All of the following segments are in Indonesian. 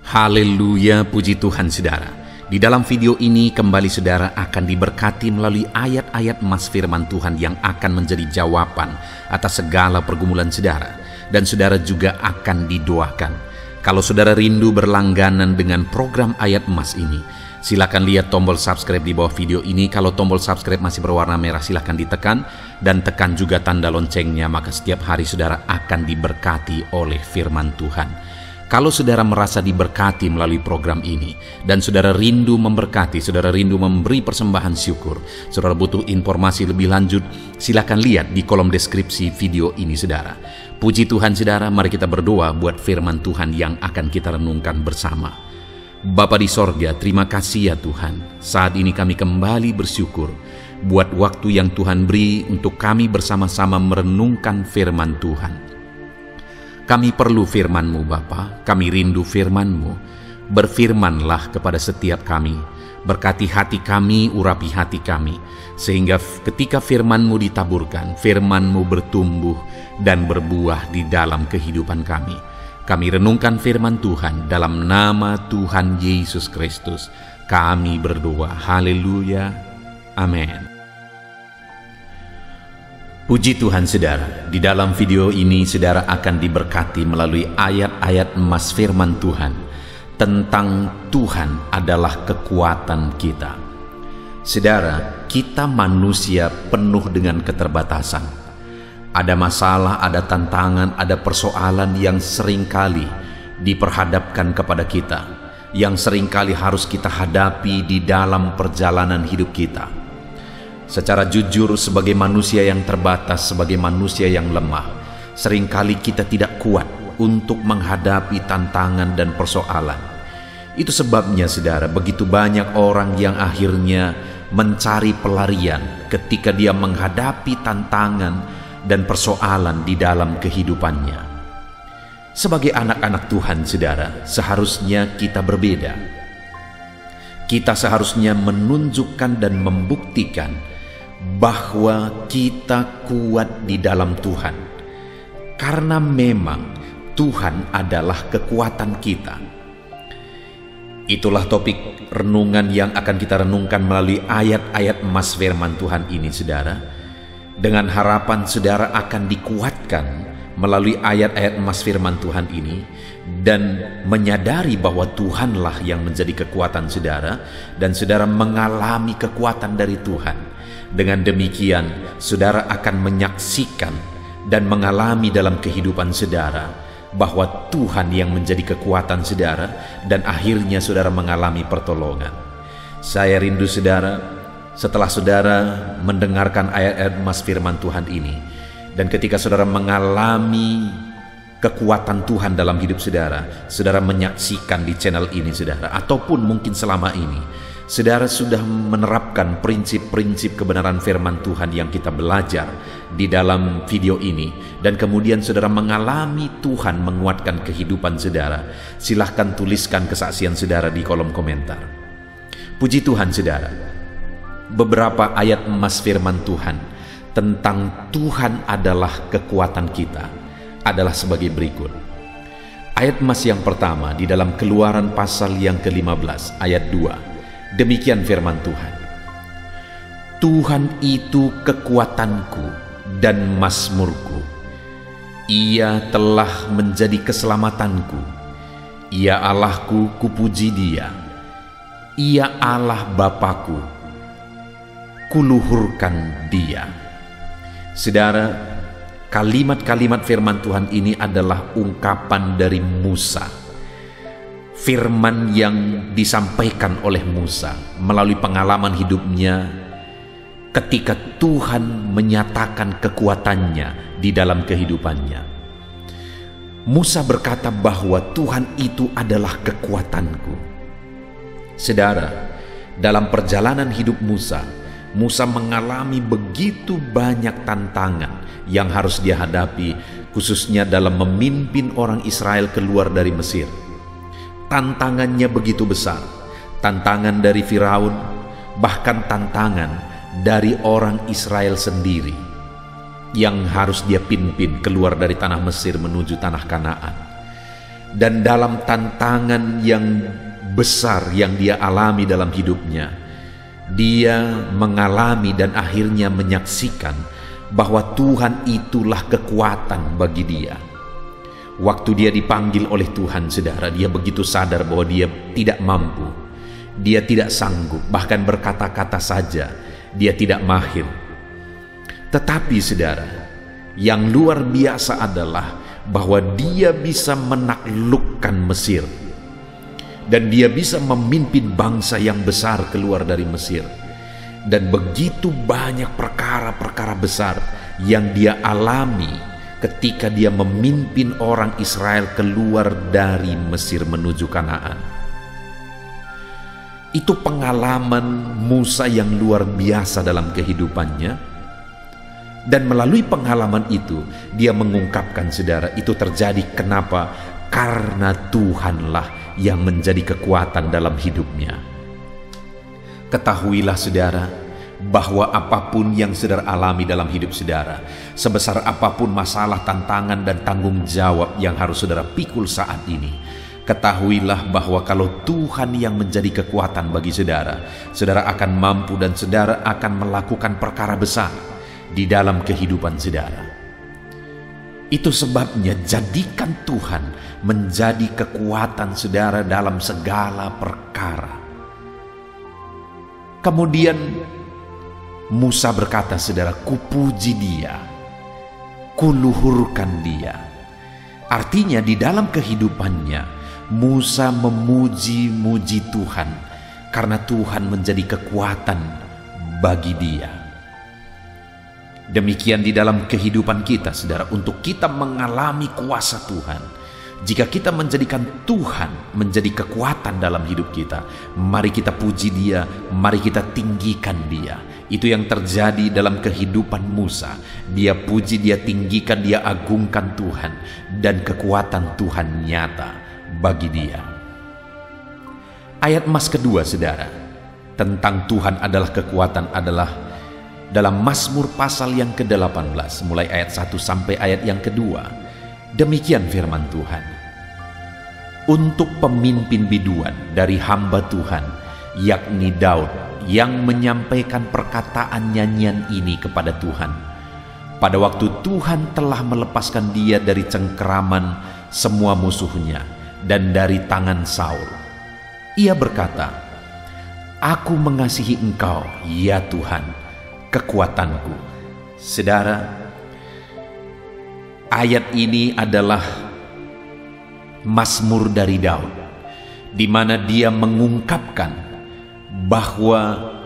Haleluya, puji Tuhan saudara. Di dalam video ini kembali saudara akan diberkati melalui ayat-ayat emas firman Tuhan yang akan menjadi jawaban atas segala pergumulan saudara. Dan saudara juga akan didoakan. Kalau saudara rindu berlangganan dengan program ayat emas ini, silakan lihat tombol subscribe di bawah video ini. Kalau tombol subscribe masih berwarna merah, silakan ditekan dan tekan juga tanda loncengnya, maka setiap hari saudara akan diberkati oleh firman Tuhan. Kalau saudara merasa diberkati melalui program ini dan saudara rindu memberkati, saudara rindu memberi persembahan syukur, saudara butuh informasi lebih lanjut, silakan lihat di kolom deskripsi video ini saudara. Puji Tuhan saudara, mari kita berdoa buat firman Tuhan yang akan kita renungkan bersama. Bapa di sorga, terima kasih ya Tuhan. Saat ini kami kembali bersyukur buat waktu yang Tuhan beri untuk kami bersama-sama merenungkan firman Tuhan. Kami perlu firman-Mu Bapa, kami rindu firman-Mu. Berfirmanlah kepada setiap kami, berkati hati kami, urapi hati kami, sehingga ketika firman-Mu ditaburkan, firman-Mu bertumbuh dan berbuah di dalam kehidupan kami. Kami renungkan firman Tuhan dalam nama Tuhan Yesus Kristus. Kami berdoa, haleluya, amin. Puji Tuhan saudara, di dalam video ini saudara akan diberkati melalui ayat-ayat emas firman Tuhan tentang Tuhan adalah kekuatan kita. Saudara, kita manusia penuh dengan keterbatasan. Ada masalah, ada tantangan, ada persoalan yang seringkali diperhadapkan kepada kita, yang seringkali harus kita hadapi di dalam perjalanan hidup kita. Secara jujur, sebagai manusia yang terbatas, sebagai manusia yang lemah, seringkali kita tidak kuat untuk menghadapi tantangan dan persoalan. Itu sebabnya saudara, begitu banyak orang yang akhirnya mencari pelarian ketika dia menghadapi tantangan dan persoalan di dalam kehidupannya. Sebagai anak-anak Tuhan saudara, seharusnya kita berbeda. Kita seharusnya menunjukkan dan membuktikan bahwa kita kuat di dalam Tuhan, karena memang Tuhan adalah kekuatan kita. Itulah topik renungan yang akan kita renungkan melalui ayat-ayat emas firman Tuhan ini saudara, dengan harapan saudara akan dikuatkan melalui ayat-ayat emas firman Tuhan ini dan menyadari bahwa Tuhanlah yang menjadi kekuatan saudara, dan saudara mengalami kekuatan dari Tuhan. Dengan demikian, saudara akan menyaksikan dan mengalami dalam kehidupan saudara bahwa Tuhan yang menjadi kekuatan saudara, dan akhirnya saudara mengalami pertolongan. Saya rindu saudara, setelah saudara mendengarkan ayat-ayat emas firman Tuhan ini, dan ketika saudara mengalami kekuatan Tuhan dalam hidup saudara, saudara menyaksikan di channel ini saudara, ataupun mungkin selama ini saudara sudah menerapkan prinsip-prinsip kebenaran firman Tuhan yang kita belajar di dalam video ini, dan kemudian saudara mengalami Tuhan menguatkan kehidupan saudara, silahkan tuliskan kesaksian saudara di kolom komentar. Puji Tuhan saudara, beberapa ayat emas firman Tuhan tentang Tuhan adalah kekuatan kita adalah sebagai berikut. Ayat emas yang pertama di dalam Keluaran pasal yang ke-15 ayat 2. Demikian firman Tuhan. Tuhan itu kekuatanku dan mazmurku. Ia telah menjadi keselamatanku. Ia Allahku, kupuji Dia. Ia Allah Bapakku, kuluhurkan Dia. Saudara, kalimat-kalimat firman Tuhan ini adalah ungkapan dari Musa. Firman yang disampaikan oleh Musa melalui pengalaman hidupnya ketika Tuhan menyatakan kekuatannya di dalam kehidupannya. Musa berkata bahwa Tuhan itu adalah kekuatanku. Saudara, dalam perjalanan hidup Musa mengalami begitu banyak tantangan yang harus dia hadapi, khususnya dalam memimpin orang Israel keluar dari Mesir. Tantangannya begitu besar, tantangan dari Firaun, bahkan tantangan dari orang Israel sendiri yang harus dia pimpin keluar dari tanah Mesir menuju tanah Kanaan. Dan dalam tantangan yang besar yang dia alami dalam hidupnya, dia mengalami dan akhirnya menyaksikan bahwa Tuhan itulah kekuatan bagi dia. Waktu dia dipanggil oleh Tuhan, saudara, dia begitu sadar bahwa dia tidak mampu, dia tidak sanggup, bahkan berkata-kata saja dia tidak mahir. Tetapi saudara, yang luar biasa adalah bahwa dia bisa menaklukkan Mesir, dan dia bisa memimpin bangsa yang besar keluar dari Mesir. Dan begitu banyak perkara-perkara besar yang dia alami ketika dia memimpin orang Israel keluar dari Mesir menuju Kanaan. Itu pengalaman Musa yang luar biasa dalam kehidupannya. Dan melalui pengalaman itu, dia mengungkapkan, saudara, itu terjadi kenapa? Karena Tuhanlah yang menjadi kekuatan dalam hidupnya. Ketahuilah, saudara, bahwa apapun yang saudara alami dalam hidup saudara, sebesar apapun masalah, tantangan, dan tanggung jawab yang harus saudara pikul saat ini, ketahuilah bahwa kalau Tuhan yang menjadi kekuatan bagi saudara, saudara akan mampu dan saudara akan melakukan perkara besar di dalam kehidupan saudara. Itu sebabnya jadikan Tuhan menjadi kekuatan saudara dalam segala perkara. Kemudian Musa berkata, saudara, kupuji dia, kuluhurkan dia. Artinya di dalam kehidupannya Musa memuji-muji Tuhan karena Tuhan menjadi kekuatan bagi dia. Demikian di dalam kehidupan kita, saudara, untuk kita mengalami kuasa Tuhan. Jika kita menjadikan Tuhan menjadi kekuatan dalam hidup kita, mari kita puji dia, mari kita tinggikan dia. Itu yang terjadi dalam kehidupan Musa. Dia puji, dia tinggikan, dia agungkan Tuhan, dan kekuatan Tuhan nyata bagi dia. Ayat emas kedua, saudara, tentang Tuhan adalah kekuatan adalah dalam Mazmur pasal yang ke-18, mulai ayat 1 sampai ayat yang kedua. Demikian firman Tuhan. Untuk pemimpin biduan dari hamba Tuhan, yakni Daud, yang menyampaikan perkataan nyanyian ini kepada Tuhan. Pada waktu Tuhan telah melepaskan dia dari cengkeraman semua musuhnya dan dari tangan Saul. Ia berkata, "Aku mengasihi Engkau, ya Tuhan, kekuatanku." Saudara, ayat ini adalah Mazmur dari Daud, di mana dia mengungkapkan bahwa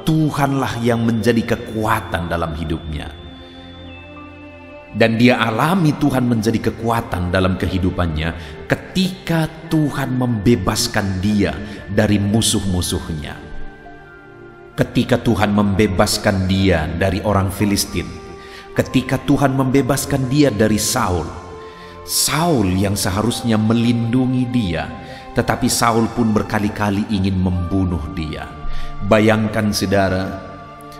Tuhanlah yang menjadi kekuatan dalam hidupnya. Dan dia alami Tuhan menjadi kekuatan dalam kehidupannya ketika Tuhan membebaskan dia dari musuh-musuhnya. Ketika Tuhan membebaskan dia dari orang Filistin, ketika Tuhan membebaskan dia dari Saul yang seharusnya melindungi dia, tetapi Saul pun berkali-kali ingin membunuh dia. Bayangkan, saudara,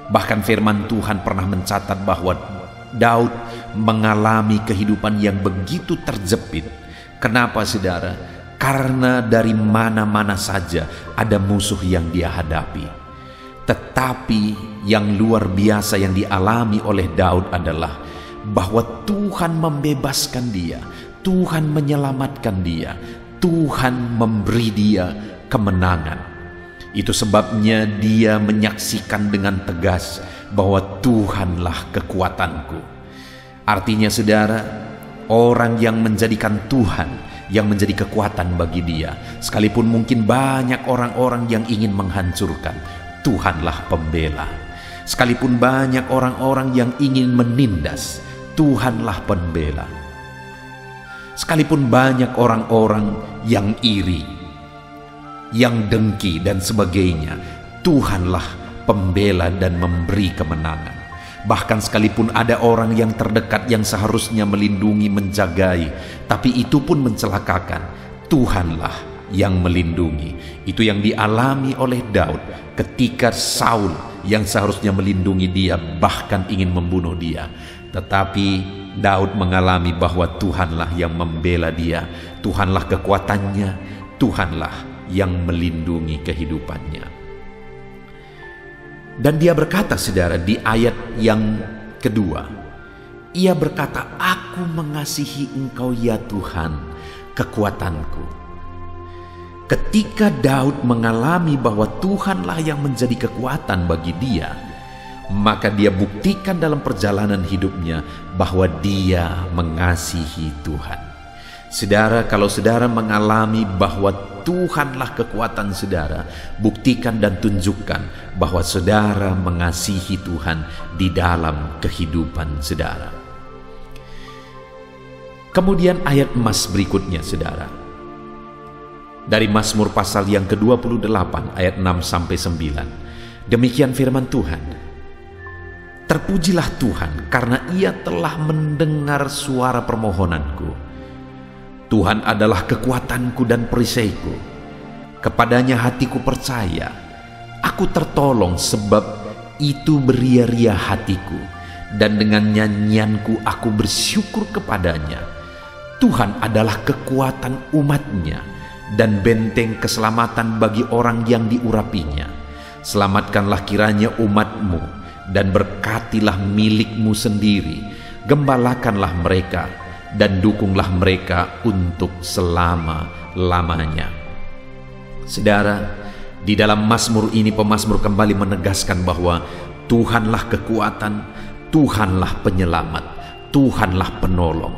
bahkan firman Tuhan pernah mencatat bahwa Daud mengalami kehidupan yang begitu terjepit. Kenapa, saudara? Karena dari mana-mana saja ada musuh yang dia hadapi. Tetapi yang luar biasa yang dialami oleh Daud adalah bahwa Tuhan membebaskan dia, Tuhan menyelamatkan dia, Tuhan memberi dia kemenangan. Itu sebabnya dia menyaksikan dengan tegas bahwa Tuhanlah kekuatanku. Artinya, saudara, orang yang menjadikan Tuhan yang menjadi kekuatan bagi dia, sekalipun mungkin banyak orang-orang yang ingin menghancurkan, Tuhanlah pembela. Sekalipun banyak orang-orang yang ingin menindas, Tuhanlah pembela. Sekalipun banyak orang-orang yang iri, yang dengki dan sebagainya, Tuhanlah pembela dan memberi kemenangan. Bahkan sekalipun ada orang yang terdekat yang seharusnya melindungi, menjagai, tapi itu pun mencelakakan, Tuhanlah yang melindungi. Itu yang dialami oleh Daud ketika Saul yang seharusnya melindungi dia bahkan ingin membunuh dia. Tetapi Daud mengalami bahwa Tuhanlah yang membela dia, Tuhanlah kekuatannya, Tuhanlah yang melindungi kehidupannya. Dan dia berkata, saudara, di ayat yang kedua, ia berkata, aku mengasihi engkau ya Tuhan, kekuatanku. Ketika Daud mengalami bahwa Tuhanlah yang menjadi kekuatan bagi dia, maka dia buktikan dalam perjalanan hidupnya bahwa dia mengasihi Tuhan. Saudara, kalau saudara mengalami bahwa Tuhanlah kekuatan saudara, buktikan dan tunjukkan bahwa saudara mengasihi Tuhan di dalam kehidupan saudara. Kemudian ayat emas berikutnya, saudara. Dari Mazmur pasal yang ke-28 ayat 6-9. Demikian firman Tuhan. Terpujilah Tuhan karena Ia telah mendengar suara permohonanku. Tuhan adalah kekuatanku dan perisaiku. Kepadanya hatiku percaya. Aku tertolong sebab itu beria-ria hatiku. Dan dengan nyanyianku aku bersyukur kepadanya. Tuhan adalah kekuatan umatnya dan benteng keselamatan bagi orang yang diurapinya. Selamatkanlah kiranya umatmu dan berkatilah milikmu sendiri. Gembalakanlah mereka dan dukunglah mereka untuk selama-lamanya. Saudara, di dalam Mazmur ini pemazmur kembali menegaskan bahwa Tuhanlah kekuatan, Tuhanlah penyelamat, Tuhanlah penolong.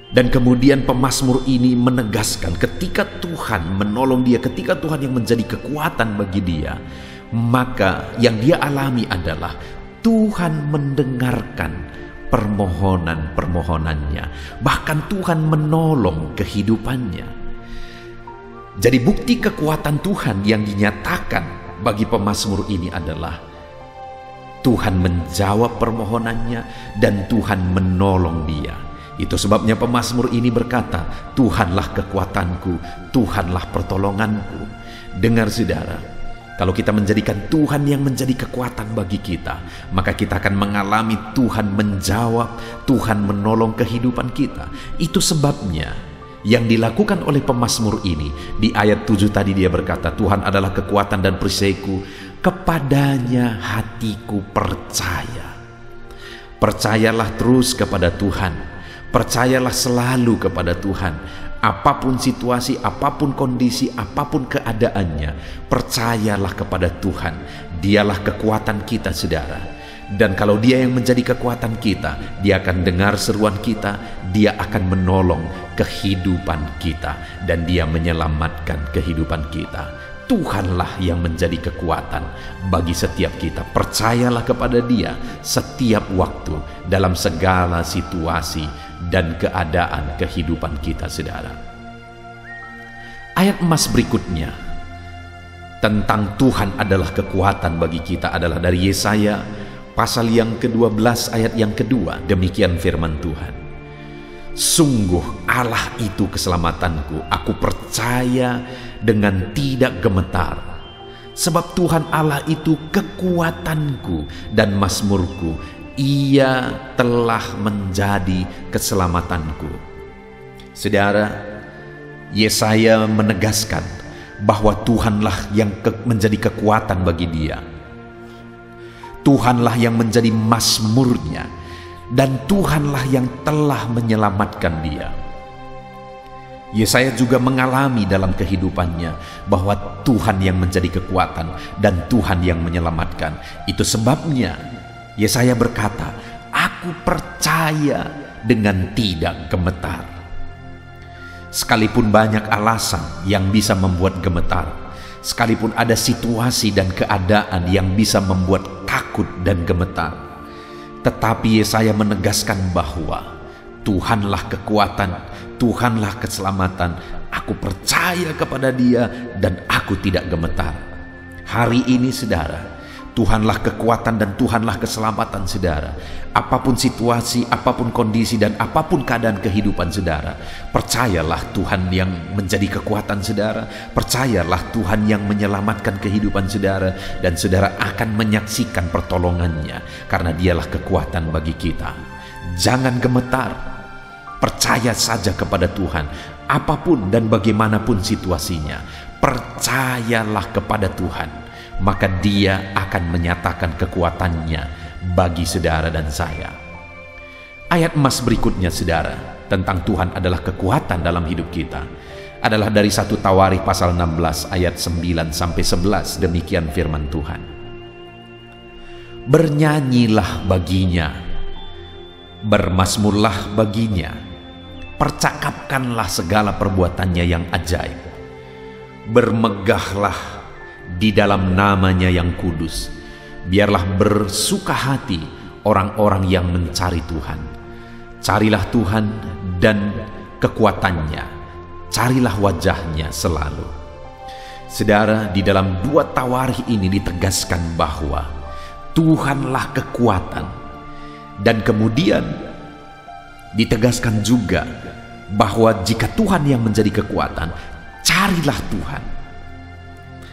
Dan kemudian pemazmur ini menegaskan ketika Tuhan menolong dia, ketika Tuhan yang menjadi kekuatan bagi dia, maka yang dia alami adalah Tuhan mendengarkan permohonan-permohonannya. Bahkan Tuhan menolong kehidupannya. Jadi bukti kekuatan Tuhan yang dinyatakan bagi pemazmur ini adalah Tuhan menjawab permohonannya dan Tuhan menolong dia. Itu sebabnya pemazmur ini berkata, Tuhanlah kekuatanku, Tuhanlah pertolonganku. Dengar saudara, kalau kita menjadikan Tuhan yang menjadi kekuatan bagi kita, maka kita akan mengalami Tuhan menjawab, Tuhan menolong kehidupan kita. Itu sebabnya yang dilakukan oleh pemazmur ini, di ayat 7 tadi dia berkata, Tuhan adalah kekuatan dan perisaiku, kepadanya hatiku percaya. Percayalah terus kepada Tuhan. Percayalah selalu kepada Tuhan. Apapun situasi, apapun kondisi, apapun keadaannya, percayalah kepada Tuhan. Dialah kekuatan kita, saudara. Dan kalau Dia yang menjadi kekuatan kita, Dia akan dengar seruan kita, Dia akan menolong kehidupan kita, dan Dia menyelamatkan kehidupan kita. Tuhanlah yang menjadi kekuatan bagi setiap kita. Percayalah kepada Dia setiap waktu dalam segala situasi dan keadaan kehidupan kita, saudara. Ayat emas berikutnya tentang Tuhan adalah kekuatan bagi kita adalah dari Yesaya pasal yang ke-12 ayat yang kedua. Demikian firman Tuhan. Sungguh Allah itu keselamatanku, aku percaya dengan tidak gemetar. Sebab Tuhan Allah itu kekuatanku dan mazmurku, Ia telah menjadi keselamatanku. Saudara, Yesaya menegaskan bahwa Tuhanlah yang menjadi kekuatan bagi dia. Tuhanlah yang menjadi mazmurnya, dan Tuhanlah yang telah menyelamatkan dia. Yesaya juga mengalami dalam kehidupannya bahwa Tuhan yang menjadi kekuatan dan Tuhan yang menyelamatkan. Itu sebabnya Yesaya berkata, aku percaya dengan tidak gemetar. Sekalipun banyak alasan yang bisa membuat gemetar, sekalipun ada situasi dan keadaan yang bisa membuat takut dan gemetar, tetapi Yesaya menegaskan bahwa Tuhanlah kekuatan, Tuhanlah keselamatan. Aku percaya kepada Dia dan aku tidak gemetar. Hari ini, saudara, Tuhanlah kekuatan dan Tuhanlah keselamatan saudara. Apapun situasi, apapun kondisi, dan apapun keadaan kehidupan saudara, percayalah Tuhan yang menjadi kekuatan saudara. Percayalah Tuhan yang menyelamatkan kehidupan saudara, dan saudara akan menyaksikan pertolongannya, karena Dialah kekuatan bagi kita. Jangan gemetar, Percaya saja kepada Tuhan, apapun dan bagaimanapun situasinya. Percayalah kepada Tuhan, maka Dia akan menyatakan kekuatannya bagi saudara dan saya. Ayat emas berikutnya, saudara, tentang Tuhan adalah kekuatan dalam hidup kita, adalah dari 1 Tawarikh pasal 16 ayat 9-11. Demikian firman Tuhan. Bernyanyilah baginya, bermazmurlah baginya, percakapkanlah segala perbuatannya yang ajaib. Bermegahlah di dalam namanya yang kudus. Biarlah bersuka hati orang-orang yang mencari Tuhan. Carilah Tuhan dan kekuatannya, carilah wajahnya selalu. Saudara, di dalam 2 Tawarikh ini ditegaskan bahwa Tuhanlah kekuatan, dan kemudian ditegaskan juga bahwa jika Tuhan yang menjadi kekuatan, carilah Tuhan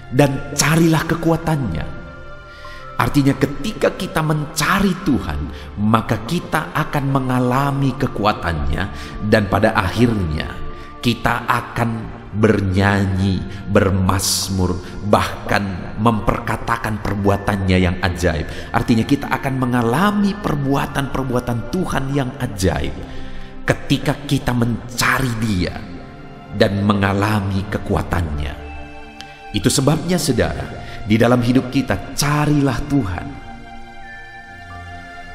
dan carilah kekuatannya. Artinya ketika kita mencari Tuhan, maka kita akan mengalami kekuatannya, dan pada akhirnya kita akan bernyanyi, bermazmur, bahkan memperkatakan perbuatannya yang ajaib. Artinya kita akan mengalami perbuatan-perbuatan Tuhan yang ajaib ketika kita mencari Dia dan mengalami kekuatannya. Itu sebabnya, saudara, di dalam hidup kita carilah Tuhan.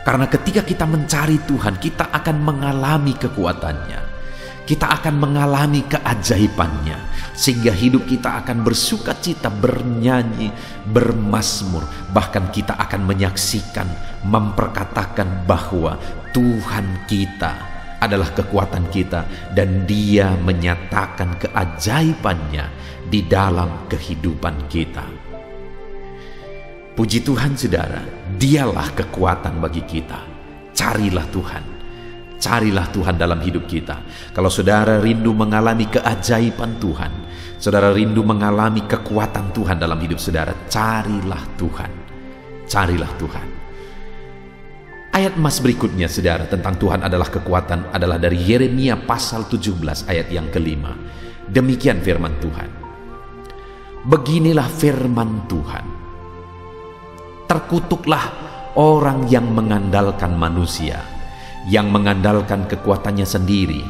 Karena ketika kita mencari Tuhan, kita akan mengalami kekuatannya. Kita akan mengalami keajaibannya, sehingga hidup kita akan bersuka cita, bernyanyi, bermazmur. Bahkan kita akan menyaksikan, memperkatakan bahwa Tuhan kita adalah kekuatan kita, dan Dia menyatakan keajaibannya di dalam kehidupan kita. Puji Tuhan, saudara, Dialah kekuatan bagi kita. Carilah Tuhan. Carilah Tuhan dalam hidup kita. Kalau saudara rindu mengalami keajaiban Tuhan, saudara rindu mengalami kekuatan Tuhan dalam hidup saudara, carilah Tuhan. Carilah Tuhan. Ayat emas berikutnya, saudara, tentang Tuhan adalah kekuatan, adalah dari Yeremia pasal 17 ayat yang kelima. Demikian firman Tuhan. Beginilah firman Tuhan. Terkutuklah orang yang mengandalkan manusia, yang mengandalkan kekuatannya sendiri,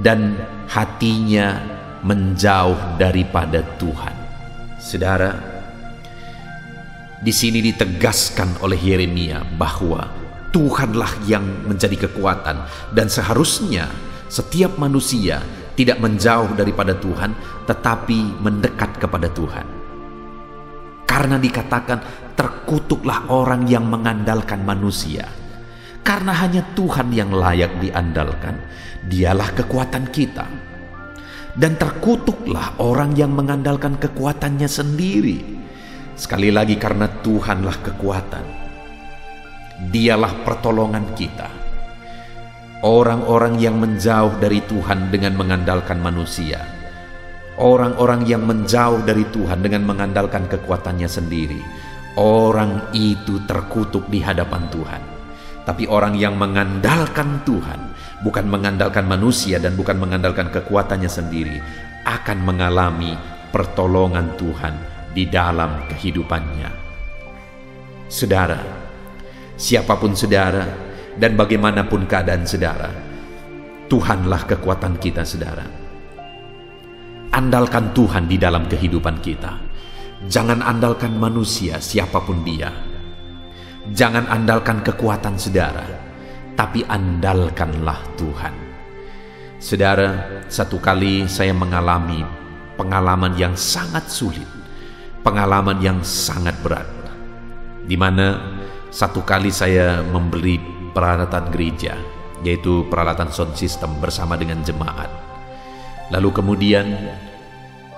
dan hatinya menjauh daripada Tuhan. Saudara, di sini ditegaskan oleh Yeremia bahwa Tuhanlah yang menjadi kekuatan, dan seharusnya setiap manusia tidak menjauh daripada Tuhan, tetapi mendekat kepada Tuhan. Karena dikatakan terkutuklah orang yang mengandalkan manusia. Karena hanya Tuhan yang layak diandalkan, Dialah kekuatan kita. Dan terkutuklah orang yang mengandalkan kekuatannya sendiri. Sekali lagi, karena Tuhanlah kekuatan, Dialah pertolongan kita. Orang-orang yang menjauh dari Tuhan dengan mengandalkan manusia, orang-orang yang menjauh dari Tuhan dengan mengandalkan kekuatannya sendiri, orang itu terkutuk di hadapan Tuhan. Tapi orang yang mengandalkan Tuhan, bukan mengandalkan manusia dan bukan mengandalkan kekuatannya sendiri, akan mengalami pertolongan Tuhan di dalam kehidupannya. Saudara, siapapun saudara dan bagaimanapun keadaan saudara, Tuhanlah kekuatan kita, saudara. Andalkan Tuhan di dalam kehidupan kita. Jangan andalkan manusia, siapapun dia. Jangan andalkan kekuatan saudara, tapi andalkanlah Tuhan. Saudara, satu kali saya mengalami pengalaman yang sangat sulit, pengalaman yang sangat berat, di mana satu kali saya membeli peralatan gereja, yaitu peralatan sound system bersama dengan jemaat. Lalu kemudian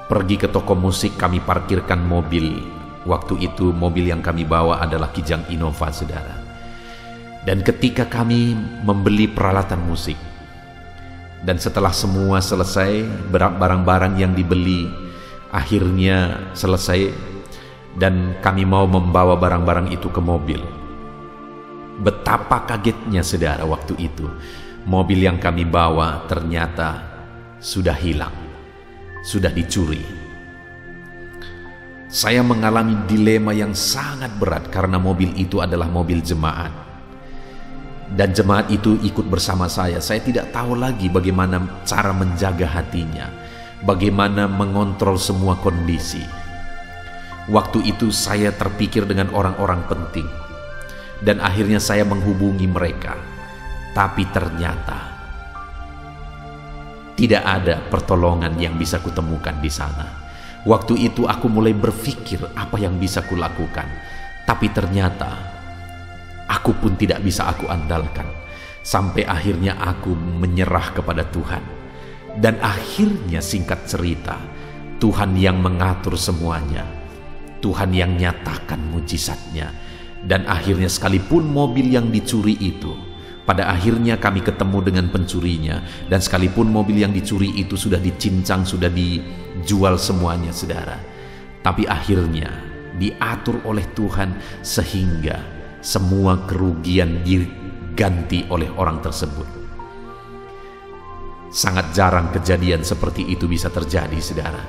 pergi ke toko musik, kami parkirkan mobil. Waktu itu mobil yang kami bawa adalah Kijang Innova, saudara. Dan ketika kami membeli peralatan musik, dan setelah semua selesai, barang-barang yang dibeli akhirnya selesai, dan kami mau membawa barang-barang itu ke mobil. Betapa kagetnya, saudara, waktu itu. Mobil yang kami bawa ternyata sudah hilang, sudah dicuri. Saya mengalami dilema yang sangat berat karena mobil itu adalah mobil jemaat. Dan jemaat itu ikut bersama saya. Saya tidak tahu lagi bagaimana cara menjaga hatinya, bagaimana mengontrol semua kondisi. Waktu itu saya terpikir dengan orang-orang penting. Dan akhirnya saya menghubungi mereka. Tapi ternyata tidak ada pertolongan yang bisa kutemukan di sana. Waktu itu aku mulai berpikir apa yang bisa kulakukan. Tapi ternyata aku pun tidak bisa aku andalkan. Sampai akhirnya aku menyerah kepada Tuhan. Dan akhirnya singkat cerita, Tuhan yang mengatur semuanya. Tuhan yang nyatakan mujizatnya. Dan akhirnya sekalipun mobil yang dicuri itu, pada akhirnya kami ketemu dengan pencurinya. Dan sekalipun mobil yang dicuri itu sudah dicincang, sudah dijual semuanya, saudara. Tapi akhirnya diatur oleh Tuhan sehingga semua kerugian diganti oleh orang tersebut. Sangat jarang kejadian seperti itu bisa terjadi, saudara.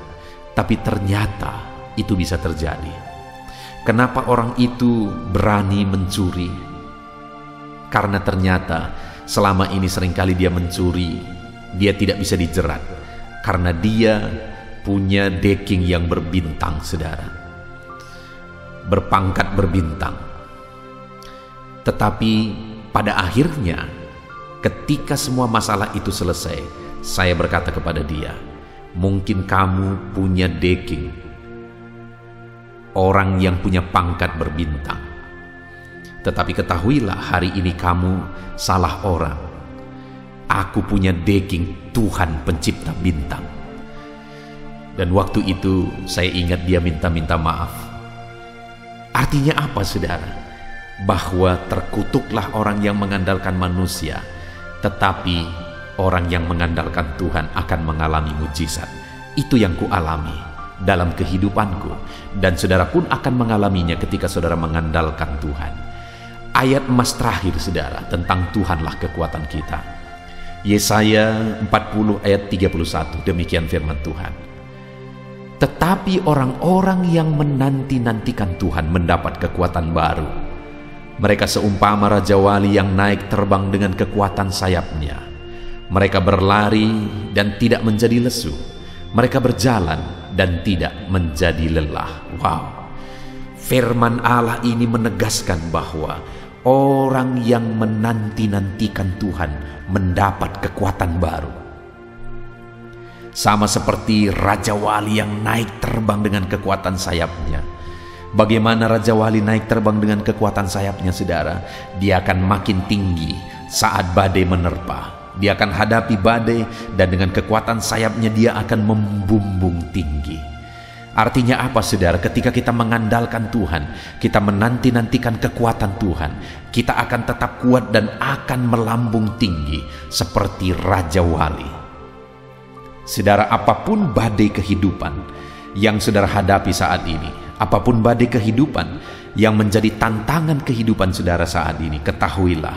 Tapi ternyata itu bisa terjadi. Kenapa orang itu berani mencuri? Karena ternyata selama ini seringkali dia mencuri, dia tidak bisa dijerat. Karena dia punya deking yang berbintang, saudara. Berpangkat berbintang. Tetapi pada akhirnya, ketika semua masalah itu selesai, saya berkata kepada dia, mungkin kamu punya deking orang yang punya pangkat berbintang. Tetapi ketahuilah, hari ini kamu salah orang. Aku punya deking Tuhan pencipta bintang. Dan waktu itu saya ingat dia minta maaf. Artinya apa, saudara? Bahwa terkutuklah orang yang mengandalkan manusia, tetapi orang yang mengandalkan Tuhan akan mengalami mujizat. Itu yang kualami dalam kehidupanku, dan saudara pun akan mengalaminya ketika saudara mengandalkan Tuhan. Ayat emas terakhir, saudara, tentang Tuhanlah kekuatan kita. Yesaya 40 ayat 31, demikian firman Tuhan. Tetapi orang-orang yang menanti-nantikan Tuhan mendapat kekuatan baru. Mereka seumpama Raja Wali yang naik terbang dengan kekuatan sayapnya. Mereka berlari dan tidak menjadi lesu. Mereka berjalan dan tidak menjadi lelah. Wow. Firman Allah ini menegaskan bahwa orang yang menanti-nantikan Tuhan mendapat kekuatan baru. Sama seperti Raja Wali yang naik terbang dengan kekuatan sayapnya. Bagaimana Raja Wali naik terbang dengan kekuatan sayapnya, saudara? Dia akan makin tinggi saat badai menerpa. Dia akan hadapi badai dan dengan kekuatan sayapnya dia akan membumbung tinggi. Artinya apa, saudara? Ketika kita mengandalkan Tuhan, kita menanti-nantikan kekuatan Tuhan, kita akan tetap kuat dan akan melambung tinggi seperti Raja Wali. Saudara, apapun badai kehidupan yang saudara hadapi saat ini, apapun badai kehidupan yang menjadi tantangan kehidupan saudara saat ini, ketahuilah,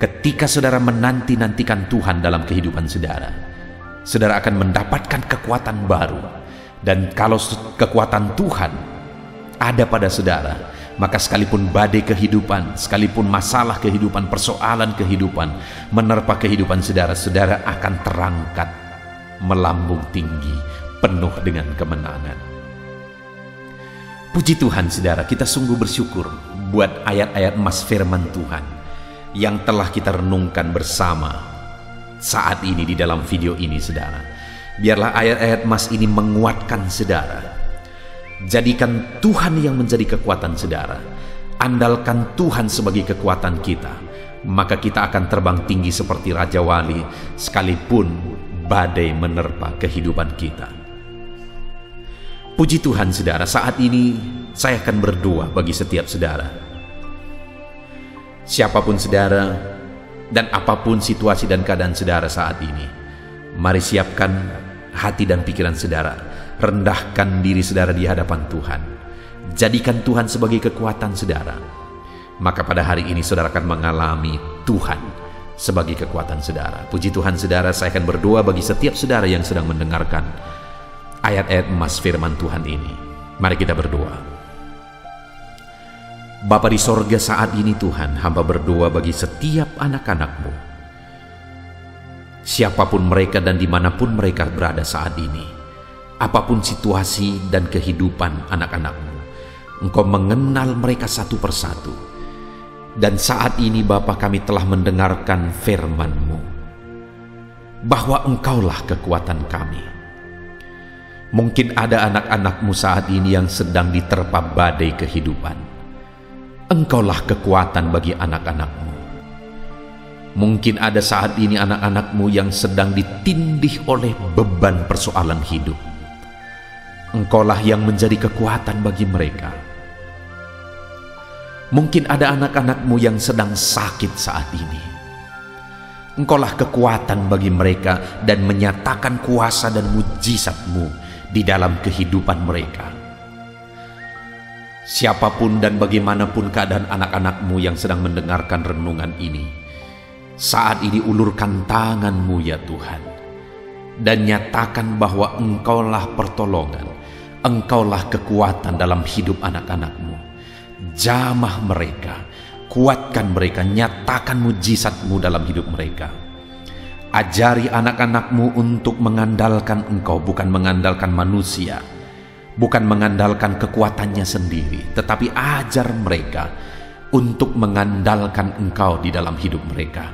ketika saudara menanti-nantikan Tuhan dalam kehidupan saudara, saudara akan mendapatkan kekuatan baru. Dan kalau kekuatan Tuhan ada pada saudara, maka sekalipun badai kehidupan, sekalipun masalah kehidupan, persoalan kehidupan menerpa kehidupan saudara, saudara akan terangkat melambung tinggi, penuh dengan kemenangan. Puji Tuhan, saudara, kita sungguh bersyukur buat ayat-ayat emas firman Tuhan yang telah kita renungkan bersama saat ini di dalam video ini, saudara. Biarlah ayat-ayat emas ini menguatkan saudara. Jadikan Tuhan yang menjadi kekuatan saudara. Andalkan Tuhan sebagai kekuatan kita. Maka kita akan terbang tinggi seperti Raja Wali sekalipun badai menerpa kehidupan kita. Puji Tuhan, saudara, saat ini saya akan berdoa bagi setiap saudara. Siapapun saudara dan apapun situasi dan keadaan saudara saat ini, mari siapkan hati dan pikiran saudara, rendahkan diri saudara di hadapan Tuhan. Jadikan Tuhan sebagai kekuatan saudara. Maka pada hari ini saudara akan mengalami Tuhan sebagai kekuatan saudara. Puji Tuhan saudara, saya akan berdoa bagi setiap saudara yang sedang mendengarkan ayat-ayat emas firman Tuhan ini. Mari kita berdoa. Bapa di sorga, saat ini Tuhan, hamba berdoa bagi setiap anak-anak-Mu. Siapapun mereka dan dimanapun mereka berada saat ini, apapun situasi dan kehidupan anak-anak-Mu, Engkau mengenal mereka satu persatu. Dan saat ini Bapa, kami telah mendengarkan firman-Mu, bahwa Engkaulah kekuatan kami. Mungkin ada anak-anak-Mu saat ini yang sedang diterpa badai kehidupan. Engkaulah kekuatan bagi anak-anak-Mu. Mungkin ada saat ini anak-anak-Mu yang sedang ditindih oleh beban persoalan hidup. Engkaulah yang menjadi kekuatan bagi mereka. Mungkin ada anak-anak-Mu yang sedang sakit saat ini. Engkaulah kekuatan bagi mereka dan menyatakan kuasa dan mujizat-Mu di dalam kehidupan mereka. Siapapun dan bagaimanapun keadaan anak-anak-Mu yang sedang mendengarkan renungan ini, saat ini ulurkan tangan-Mu ya Tuhan, dan nyatakan bahwa Engkaulah pertolongan, Engkaulah kekuatan dalam hidup anak-anak-Mu. Jamah mereka, kuatkan mereka, nyatakan mujizat-Mu dalam hidup mereka. Ajari anak-anak-Mu untuk mengandalkan Engkau, bukan mengandalkan manusia, bukan mengandalkan kekuatannya sendiri, tetapi ajar mereka untuk mengandalkan Engkau di dalam hidup mereka.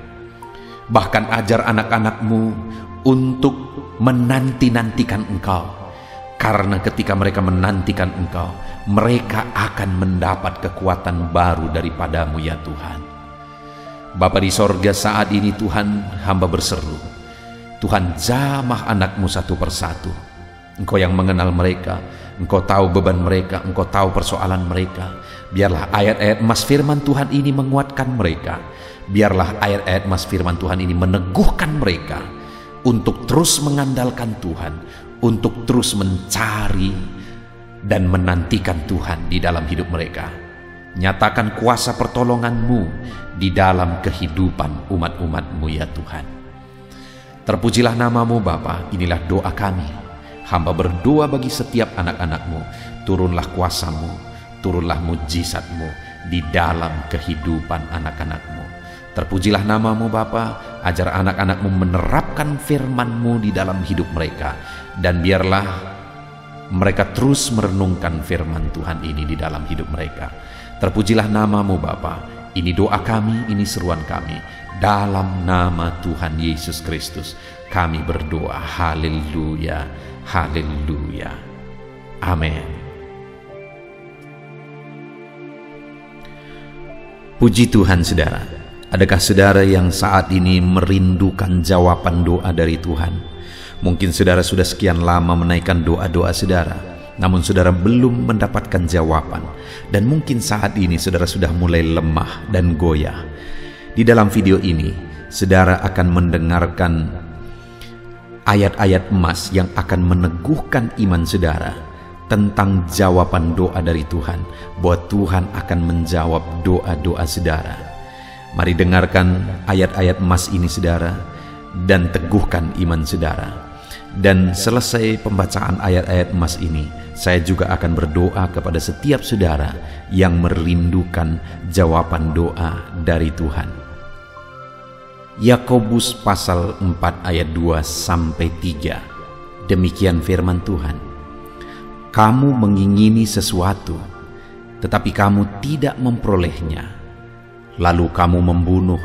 Bahkan ajar anak-anak-Mu untuk menanti-nantikan Engkau, karena ketika mereka menantikan Engkau, mereka akan mendapat kekuatan baru daripada-Mu ya Tuhan. Bapa di sorga, saat ini Tuhan, hamba berseru, Tuhan jamah anak-Mu satu persatu. Engkau yang mengenal mereka, Engkau tahu beban mereka, Engkau tahu persoalan mereka. Biarlah ayat-ayat emas firman Tuhan ini menguatkan mereka. Biarlah ayat-ayat emas firman Tuhan ini meneguhkan mereka untuk terus mengandalkan Tuhan, untuk terus mencari dan menantikan Tuhan di dalam hidup mereka. Nyatakan kuasa pertolongan-Mu di dalam kehidupan umat-umat-Mu ya Tuhan. Terpujilah nama-Mu Bapa. Inilah doa kami. Hamba berdoa bagi setiap anak-anak-Mu. Turunlah kuasa-Mu, turunlah mujizat-Mu di dalam kehidupan anak-anak-Mu. Terpujilah nama-Mu Bapa. Ajar anak-anak-Mu menerapkan firman-Mu di dalam hidup mereka, dan biarlah mereka terus merenungkan firman Tuhan ini di dalam hidup mereka. Terpujilah nama-Mu Bapa. Ini doa kami, ini seruan kami. Dalam nama Tuhan Yesus Kristus kami berdoa. Haleluya, haleluya. Amin. Puji Tuhan saudara. Adakah saudara yang saat ini merindukan jawaban doa dari Tuhan? Mungkin saudara sudah sekian lama menaikkan doa-doa saudara, namun saudara belum mendapatkan jawaban. Dan mungkin saat ini saudara sudah mulai lemah dan goyah. Di dalam video ini, saudara akan mendengarkan ayat-ayat emas yang akan meneguhkan iman saudara tentang jawaban doa dari Tuhan, bahwa Tuhan akan menjawab doa-doa saudara. Mari dengarkan ayat-ayat emas ini saudara, dan teguhkan iman saudara. Dan selesai pembacaan ayat-ayat emas ini, saya juga akan berdoa kepada setiap saudara yang merindukan jawaban doa dari Tuhan. Yakobus pasal 4 ayat 2-3. Demikian firman Tuhan. Kamu mengingini sesuatu, tetapi kamu tidak memperolehnya. Lalu kamu membunuh,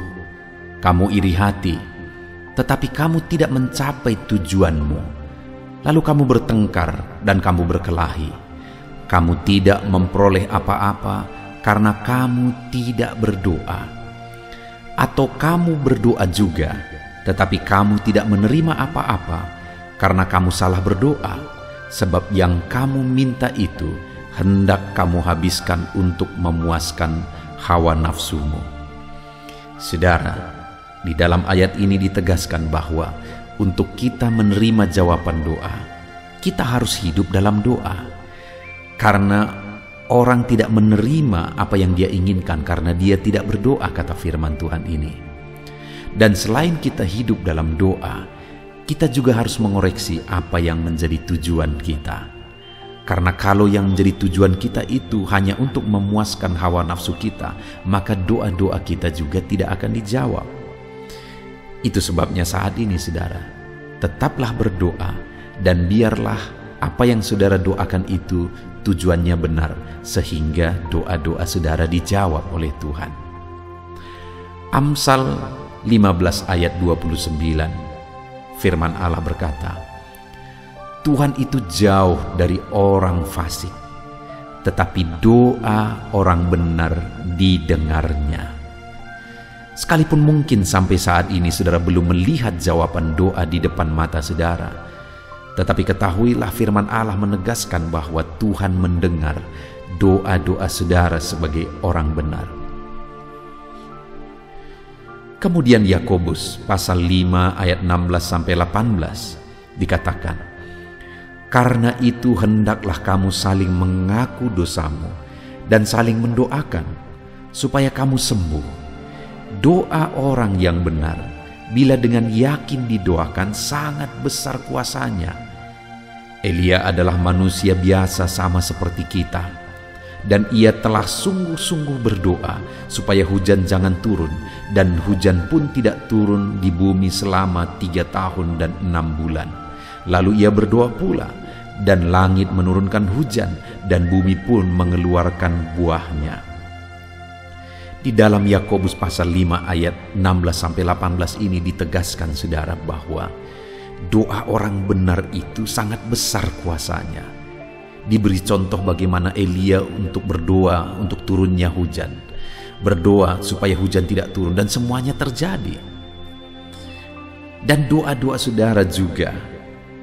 kamu iri hati, tetapi kamu tidak mencapai tujuanmu. Lalu kamu bertengkar dan kamu berkelahi. Kamu tidak memperoleh apa-apa karena kamu tidak berdoa. Atau kamu berdoa juga, tetapi kamu tidak menerima apa-apa karena kamu salah berdoa, sebab yang kamu minta itu hendak kamu habiskan untuk memuaskan hawa nafsumu. Saudara, di dalam ayat ini ditegaskan bahwa untuk kita menerima jawaban doa, kita harus hidup dalam doa. Karena orang tidak menerima apa yang dia inginkan karena dia tidak berdoa, kata firman Tuhan ini. Dan selain kita hidup dalam doa, kita juga harus mengoreksi apa yang menjadi tujuan kita. Karena kalau yang menjadi tujuan kita itu hanya untuk memuaskan hawa nafsu kita, maka doa-doa kita juga tidak akan dijawab. Itu sebabnya saat ini saudara, tetaplah berdoa dan biarlah apa yang saudara doakan itu tujuannya benar, sehingga doa-doa saudara dijawab oleh Tuhan. Amsal 15 ayat 29, firman Allah berkata, Tuhan itu jauh dari orang fasik, tetapi doa orang benar didengarnya. Sekalipun mungkin sampai saat ini saudara belum melihat jawaban doa di depan mata saudara, tetapi ketahuilah firman Allah menegaskan bahwa Tuhan mendengar doa-doa saudara sebagai orang benar. Kemudian Yakobus pasal 5 ayat 16-18 dikatakan, karena itu hendaklah kamu saling mengaku dosamu dan saling mendoakan supaya kamu sembuh. Doa orang yang benar bila dengan yakin didoakan sangat besar kuasanya. Elia adalah manusia biasa sama seperti kita, dan ia telah sungguh-sungguh berdoa supaya hujan jangan turun, dan hujan pun tidak turun di bumi selama 3 tahun dan 6 bulan. Lalu ia berdoa pula, dan langit menurunkan hujan, dan bumi pun mengeluarkan buahnya. Di dalam Yakobus pasal 5 ayat 16-18 ini ditegaskan saudara bahwa doa orang benar itu sangat besar kuasanya. Diberi contoh bagaimana Elia untuk berdoa untuk turunnya hujan, berdoa supaya hujan tidak turun, dan semuanya terjadi. Dan doa-doa saudara juga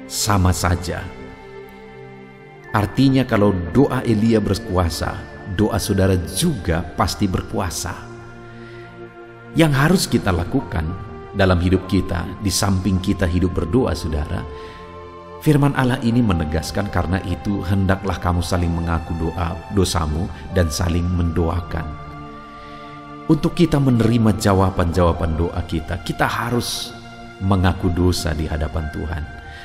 sama saja. Artinya kalau doa Elia berkuasa, doa saudara juga pasti berkuasa. Yang harus kita lakukan dalam hidup kita, di samping kita hidup berdoa saudara, firman Allah ini menegaskan, karena itu hendaklah kamu saling mengaku dosamu dan saling mendoakan. Untuk kita menerima jawaban-jawaban doa kita, kita harus mengaku dosa di hadapan Tuhan.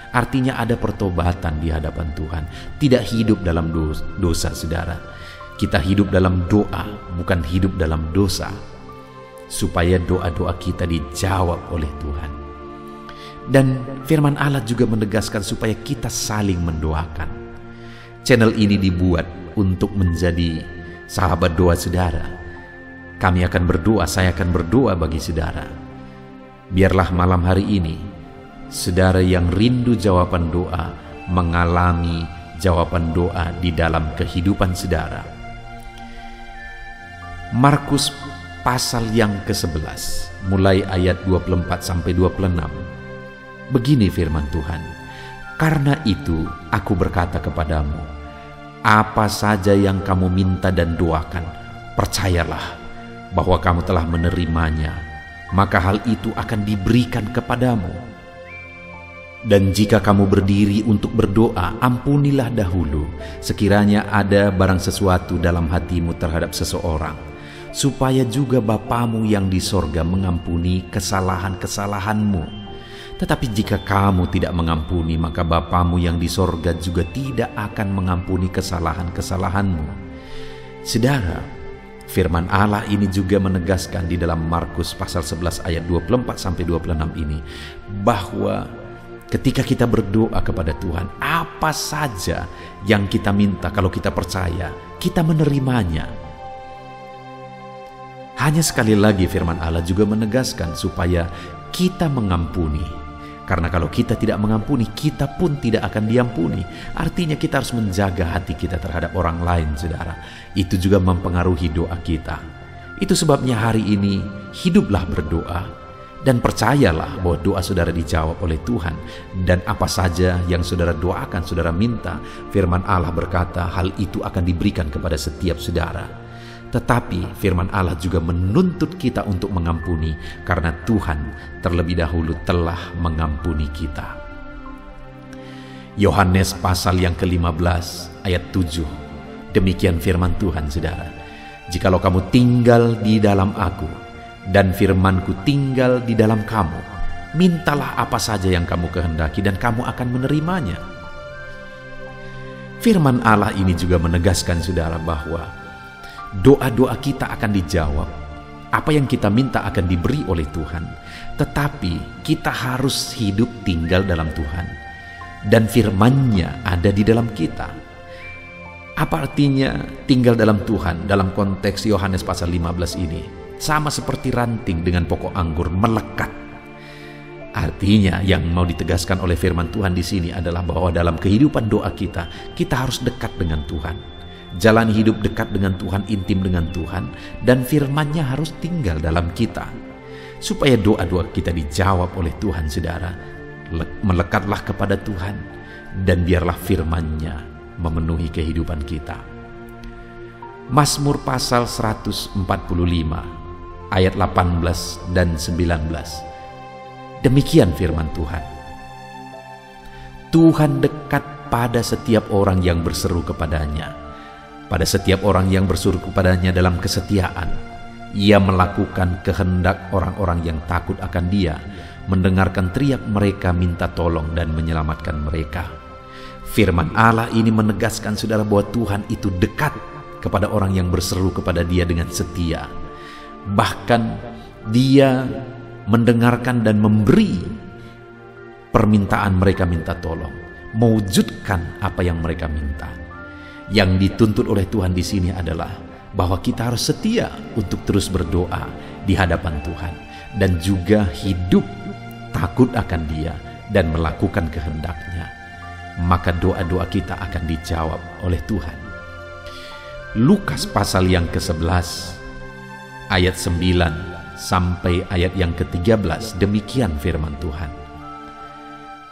Artinya ada pertobatan di hadapan Tuhan, tidak hidup dalam dosa saudara. Kita hidup dalam doa, bukan hidup dalam dosa, supaya doa-doa kita dijawab oleh Tuhan. Dan firman Allah juga menegaskan supaya kita saling mendoakan. Channel ini dibuat untuk menjadi sahabat doa saudara. Kami akan berdoa, saya akan berdoa bagi saudara. Biarlah malam hari ini, saudara yang rindu jawaban doa, mengalami jawaban doa di dalam kehidupan saudara. Markus pasal yang ke-11 mulai ayat 24-26. Begini firman Tuhan, karena itu aku berkata kepadamu, apa saja yang kamu minta dan doakan, percayalah bahwa kamu telah menerimanya, maka hal itu akan diberikan kepadamu. Dan jika kamu berdiri untuk berdoa, ampunilah dahulu sekiranya ada barang sesuatu dalam hatimu terhadap seseorang, supaya juga Bapamu yang di sorga mengampuni kesalahan-kesalahanmu. Tetapi jika kamu tidak mengampuni, maka Bapamu yang di sorga juga tidak akan mengampuni kesalahan-kesalahanmu. Saudara, firman Allah ini juga menegaskan di dalam Markus pasal 11 ayat 24-26 ini, bahwa ketika kita berdoa kepada Tuhan, apa saja yang kita minta, kalau kita percaya, kita menerimanya. Hanya sekali lagi firman Allah juga menegaskan supaya kita mengampuni. Karena kalau kita tidak mengampuni, kita pun tidak akan diampuni. Artinya kita harus menjaga hati kita terhadap orang lain, saudara. Itu juga mempengaruhi doa kita. Itu sebabnya hari ini hiduplah berdoa dan percayalah bahwa doa saudara dijawab oleh Tuhan. Dan apa saja yang saudara doakan, saudara minta, firman Allah berkata hal itu akan diberikan kepada setiap saudara. Tetapi firman Allah juga menuntut kita untuk mengampuni, karena Tuhan terlebih dahulu telah mengampuni kita. Yohanes pasal yang ke-15 ayat 7. Demikian firman Tuhan saudara, jikalau kamu tinggal di dalam aku dan firman-Ku tinggal di dalam kamu. Mintalah apa saja yang kamu kehendaki dan kamu akan menerimanya. Firman Allah ini juga menegaskan saudara bahwa doa-doa kita akan dijawab. Apa yang kita minta akan diberi oleh Tuhan. Tetapi kita harus hidup tinggal dalam Tuhan. Dan firman-Nya ada di dalam kita. Apa artinya tinggal dalam Tuhan dalam konteks Yohanes pasal 15 ini? Sama seperti ranting dengan pokok anggur melekat. Artinya yang mau ditegaskan oleh firman Tuhan di sini adalah bahwa dalam kehidupan doa kita harus dekat dengan Tuhan. Jalani hidup dekat dengan Tuhan, intim dengan Tuhan, dan firman-Nya harus tinggal dalam kita. Supaya doa-doa kita dijawab oleh Tuhan, saudara, melekatlah kepada Tuhan, dan biarlah firman-Nya memenuhi kehidupan kita. Mazmur pasal 145 ayat 18 dan 19. Demikian firman Tuhan. Tuhan dekat pada setiap orang yang berseru kepadanya. Pada setiap orang yang berseru kepadanya dalam kesetiaan. Ia melakukan kehendak orang-orang yang takut akan Dia, mendengarkan teriak mereka minta tolong dan menyelamatkan mereka. Firman Allah ini menegaskan saudara bahwa Tuhan itu dekat kepada orang yang berseru kepada Dia dengan setia. Bahkan Dia mendengarkan dan memberi permintaan mereka minta tolong, mewujudkan apa yang mereka minta. Yang dituntut oleh Tuhan di sini adalah bahwa kita harus setia untuk terus berdoa di hadapan Tuhan dan juga hidup takut akan Dia dan melakukan kehendak-Nya. Maka doa-doa kita akan dijawab oleh Tuhan. Lukas pasal yang ke-11 ayat 9 sampai ayat yang ke-13, demikian firman Tuhan.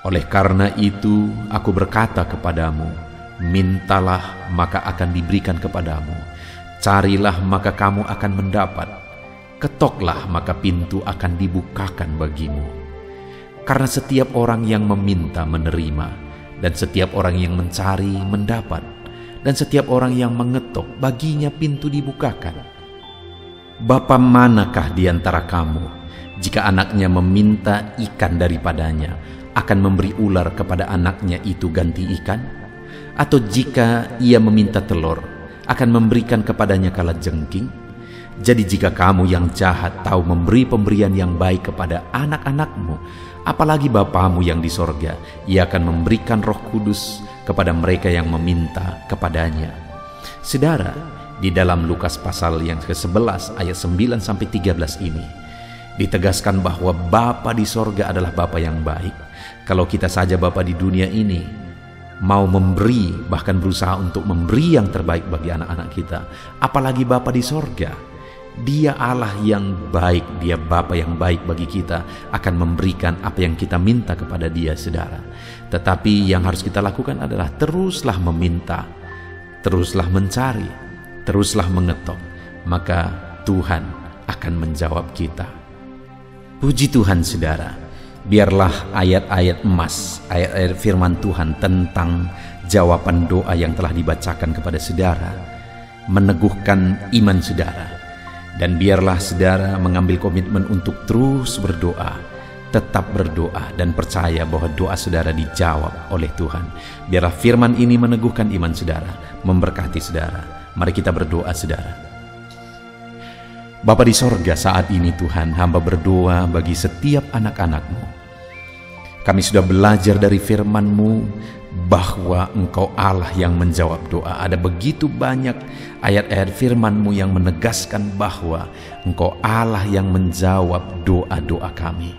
Oleh karena itu aku berkata kepadamu, mintalah maka akan diberikan kepadamu, carilah maka kamu akan mendapat, ketoklah maka pintu akan dibukakan bagimu. Karena setiap orang yang meminta menerima, dan setiap orang yang mencari mendapat, dan setiap orang yang mengetok baginya pintu dibukakan. Bapa manakah di antara kamu, jika anaknya meminta ikan daripadanya, akan memberi ular kepada anaknya itu ganti ikan? Atau jika ia meminta telur, akan memberikan kepadanya kalajengking? Jadi jika kamu yang jahat tahu memberi pemberian yang baik kepada anak-anakmu, apalagi Bapamu yang di sorga, Ia akan memberikan Roh Kudus kepada mereka yang meminta kepadanya. Saudara, di dalam Lukas pasal yang ke-11 ayat 9 sampai 13 ini ditegaskan bahwa Bapa di sorga adalah Bapa yang baik. Kalau kita saja Bapa di dunia ini mau memberi, bahkan berusaha untuk memberi yang terbaik bagi anak-anak kita, apalagi Bapa di sorga. Dia Allah yang baik, Dia Bapa yang baik bagi kita, akan memberikan apa yang kita minta kepada Dia, saudara. Tetapi yang harus kita lakukan adalah teruslah meminta, teruslah mencari, teruslah mengetok, maka Tuhan akan menjawab kita. Puji Tuhan, saudara. Biarlah ayat-ayat emas, ayat-ayat firman Tuhan tentang jawaban doa yang telah dibacakan kepada saudara meneguhkan iman saudara. Dan biarlah saudara mengambil komitmen untuk terus berdoa, tetap berdoa dan percaya bahwa doa saudara dijawab oleh Tuhan. Biarlah firman ini meneguhkan iman saudara, memberkati saudara. Mari kita berdoa, saudara. Bapa di sorga, saat ini Tuhan, hamba berdoa bagi setiap anak-anak-Mu. Kami sudah belajar dari firman-Mu bahwa Engkau Allah yang menjawab doa. Ada begitu banyak ayat-ayat firman-Mu yang menegaskan bahwa Engkau Allah yang menjawab doa-doa kami.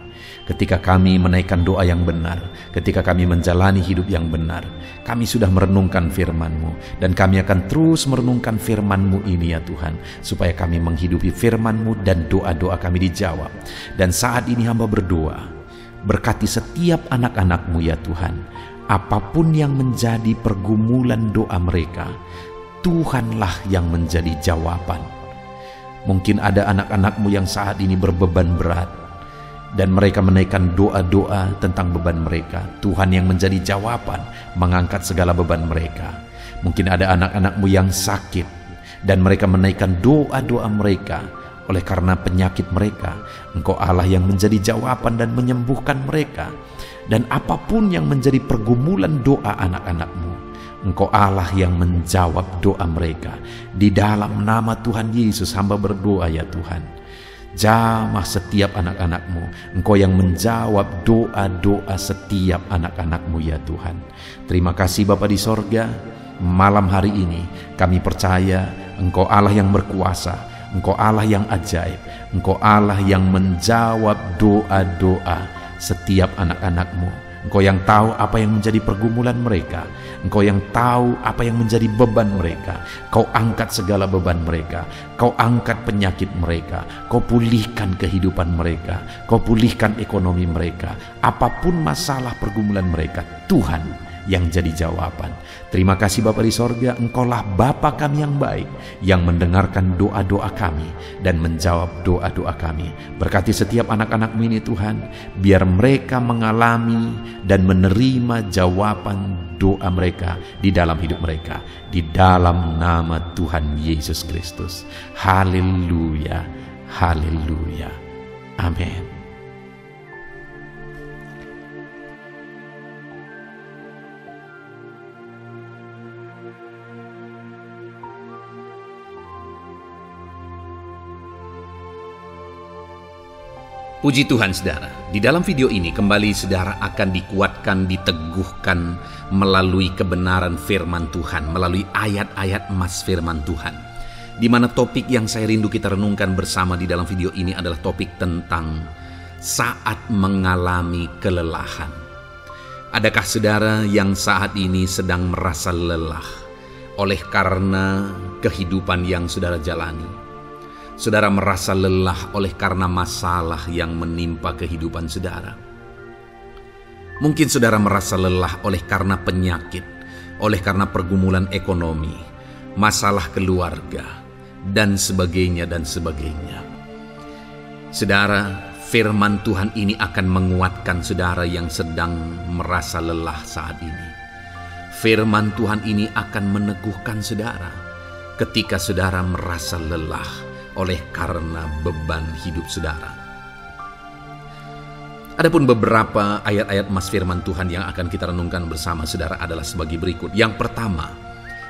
Ketika kami menaikkan doa yang benar, ketika kami menjalani hidup yang benar, kami sudah merenungkan firman-Mu, dan kami akan terus merenungkan firman-Mu ini ya Tuhan, supaya kami menghidupi firman-Mu dan doa-doa kami dijawab. Dan saat ini hamba berdoa, berkati setiap anak-anak-Mu ya Tuhan, apapun yang menjadi pergumulan doa mereka, Tuhanlah yang menjadi jawaban. Mungkin ada anak-anak-Mu yang saat ini berbeban berat, dan mereka menaikkan doa-doa tentang beban mereka. Tuhan yang menjadi jawaban, mengangkat segala beban mereka. Mungkin ada anak-anak-Mu yang sakit, dan mereka menaikkan doa-doa mereka. oleh karena penyakit mereka. Engkau Allah yang menjadi jawaban dan menyembuhkan mereka. Dan apapun yang menjadi pergumulan doa anak-anak-Mu, Engkau Allah yang menjawab doa mereka. Di dalam nama Tuhan Yesus hamba berdoa ya Tuhan. Jamah setiap anak-anak-Mu. Engkau yang menjawab doa-doa setiap anak-anak-Mu ya Tuhan. Terima kasih Bapa di sorga. Malam hari ini kami percaya Engkau Allah yang berkuasa, Engkau Allah yang ajaib, Engkau Allah yang menjawab doa-doa setiap anak-anak-Mu. Engkau yang tahu apa yang menjadi pergumulan mereka. Engkau yang tahu apa yang menjadi beban mereka. Kau angkat segala beban mereka. Kau angkat penyakit mereka. Kau pulihkan kehidupan mereka. Kau pulihkan ekonomi mereka. Apapun masalah pergumulan mereka, Tuhan yang jadi jawaban. Terima kasih Bapa di sorga, Engkaulah Bapa kami yang baik, yang mendengarkan doa-doa kami dan menjawab doa-doa kami. Berkati setiap anak-anak-Mu ini Tuhan, biar mereka mengalami dan menerima jawaban doa mereka di dalam hidup mereka. Di dalam nama Tuhan Yesus Kristus. Haleluya, haleluya, amin. Puji Tuhan saudara, di dalam video ini kembali saudara akan dikuatkan, diteguhkan melalui kebenaran firman Tuhan, melalui ayat-ayat emas firman Tuhan. Di mana topik yang saya rindu kita renungkan bersama di dalam video ini adalah topik tentang saat mengalami kelelahan. Adakah saudara yang saat ini sedang merasa lelah oleh karena kehidupan yang saudara jalani? Saudara merasa lelah oleh karena masalah yang menimpa kehidupan saudara. Mungkin saudara merasa lelah oleh karena penyakit, oleh karena pergumulan ekonomi, masalah keluarga, dan sebagainya dan sebagainya. Saudara, firman Tuhan ini akan menguatkan saudara yang sedang merasa lelah saat ini. Firman Tuhan ini akan meneguhkan saudara ketika saudara merasa lelah oleh karena beban hidup saudara. Adapun beberapa ayat-ayat emas firman Tuhan yang akan kita renungkan bersama saudara adalah sebagai berikut. Yang pertama,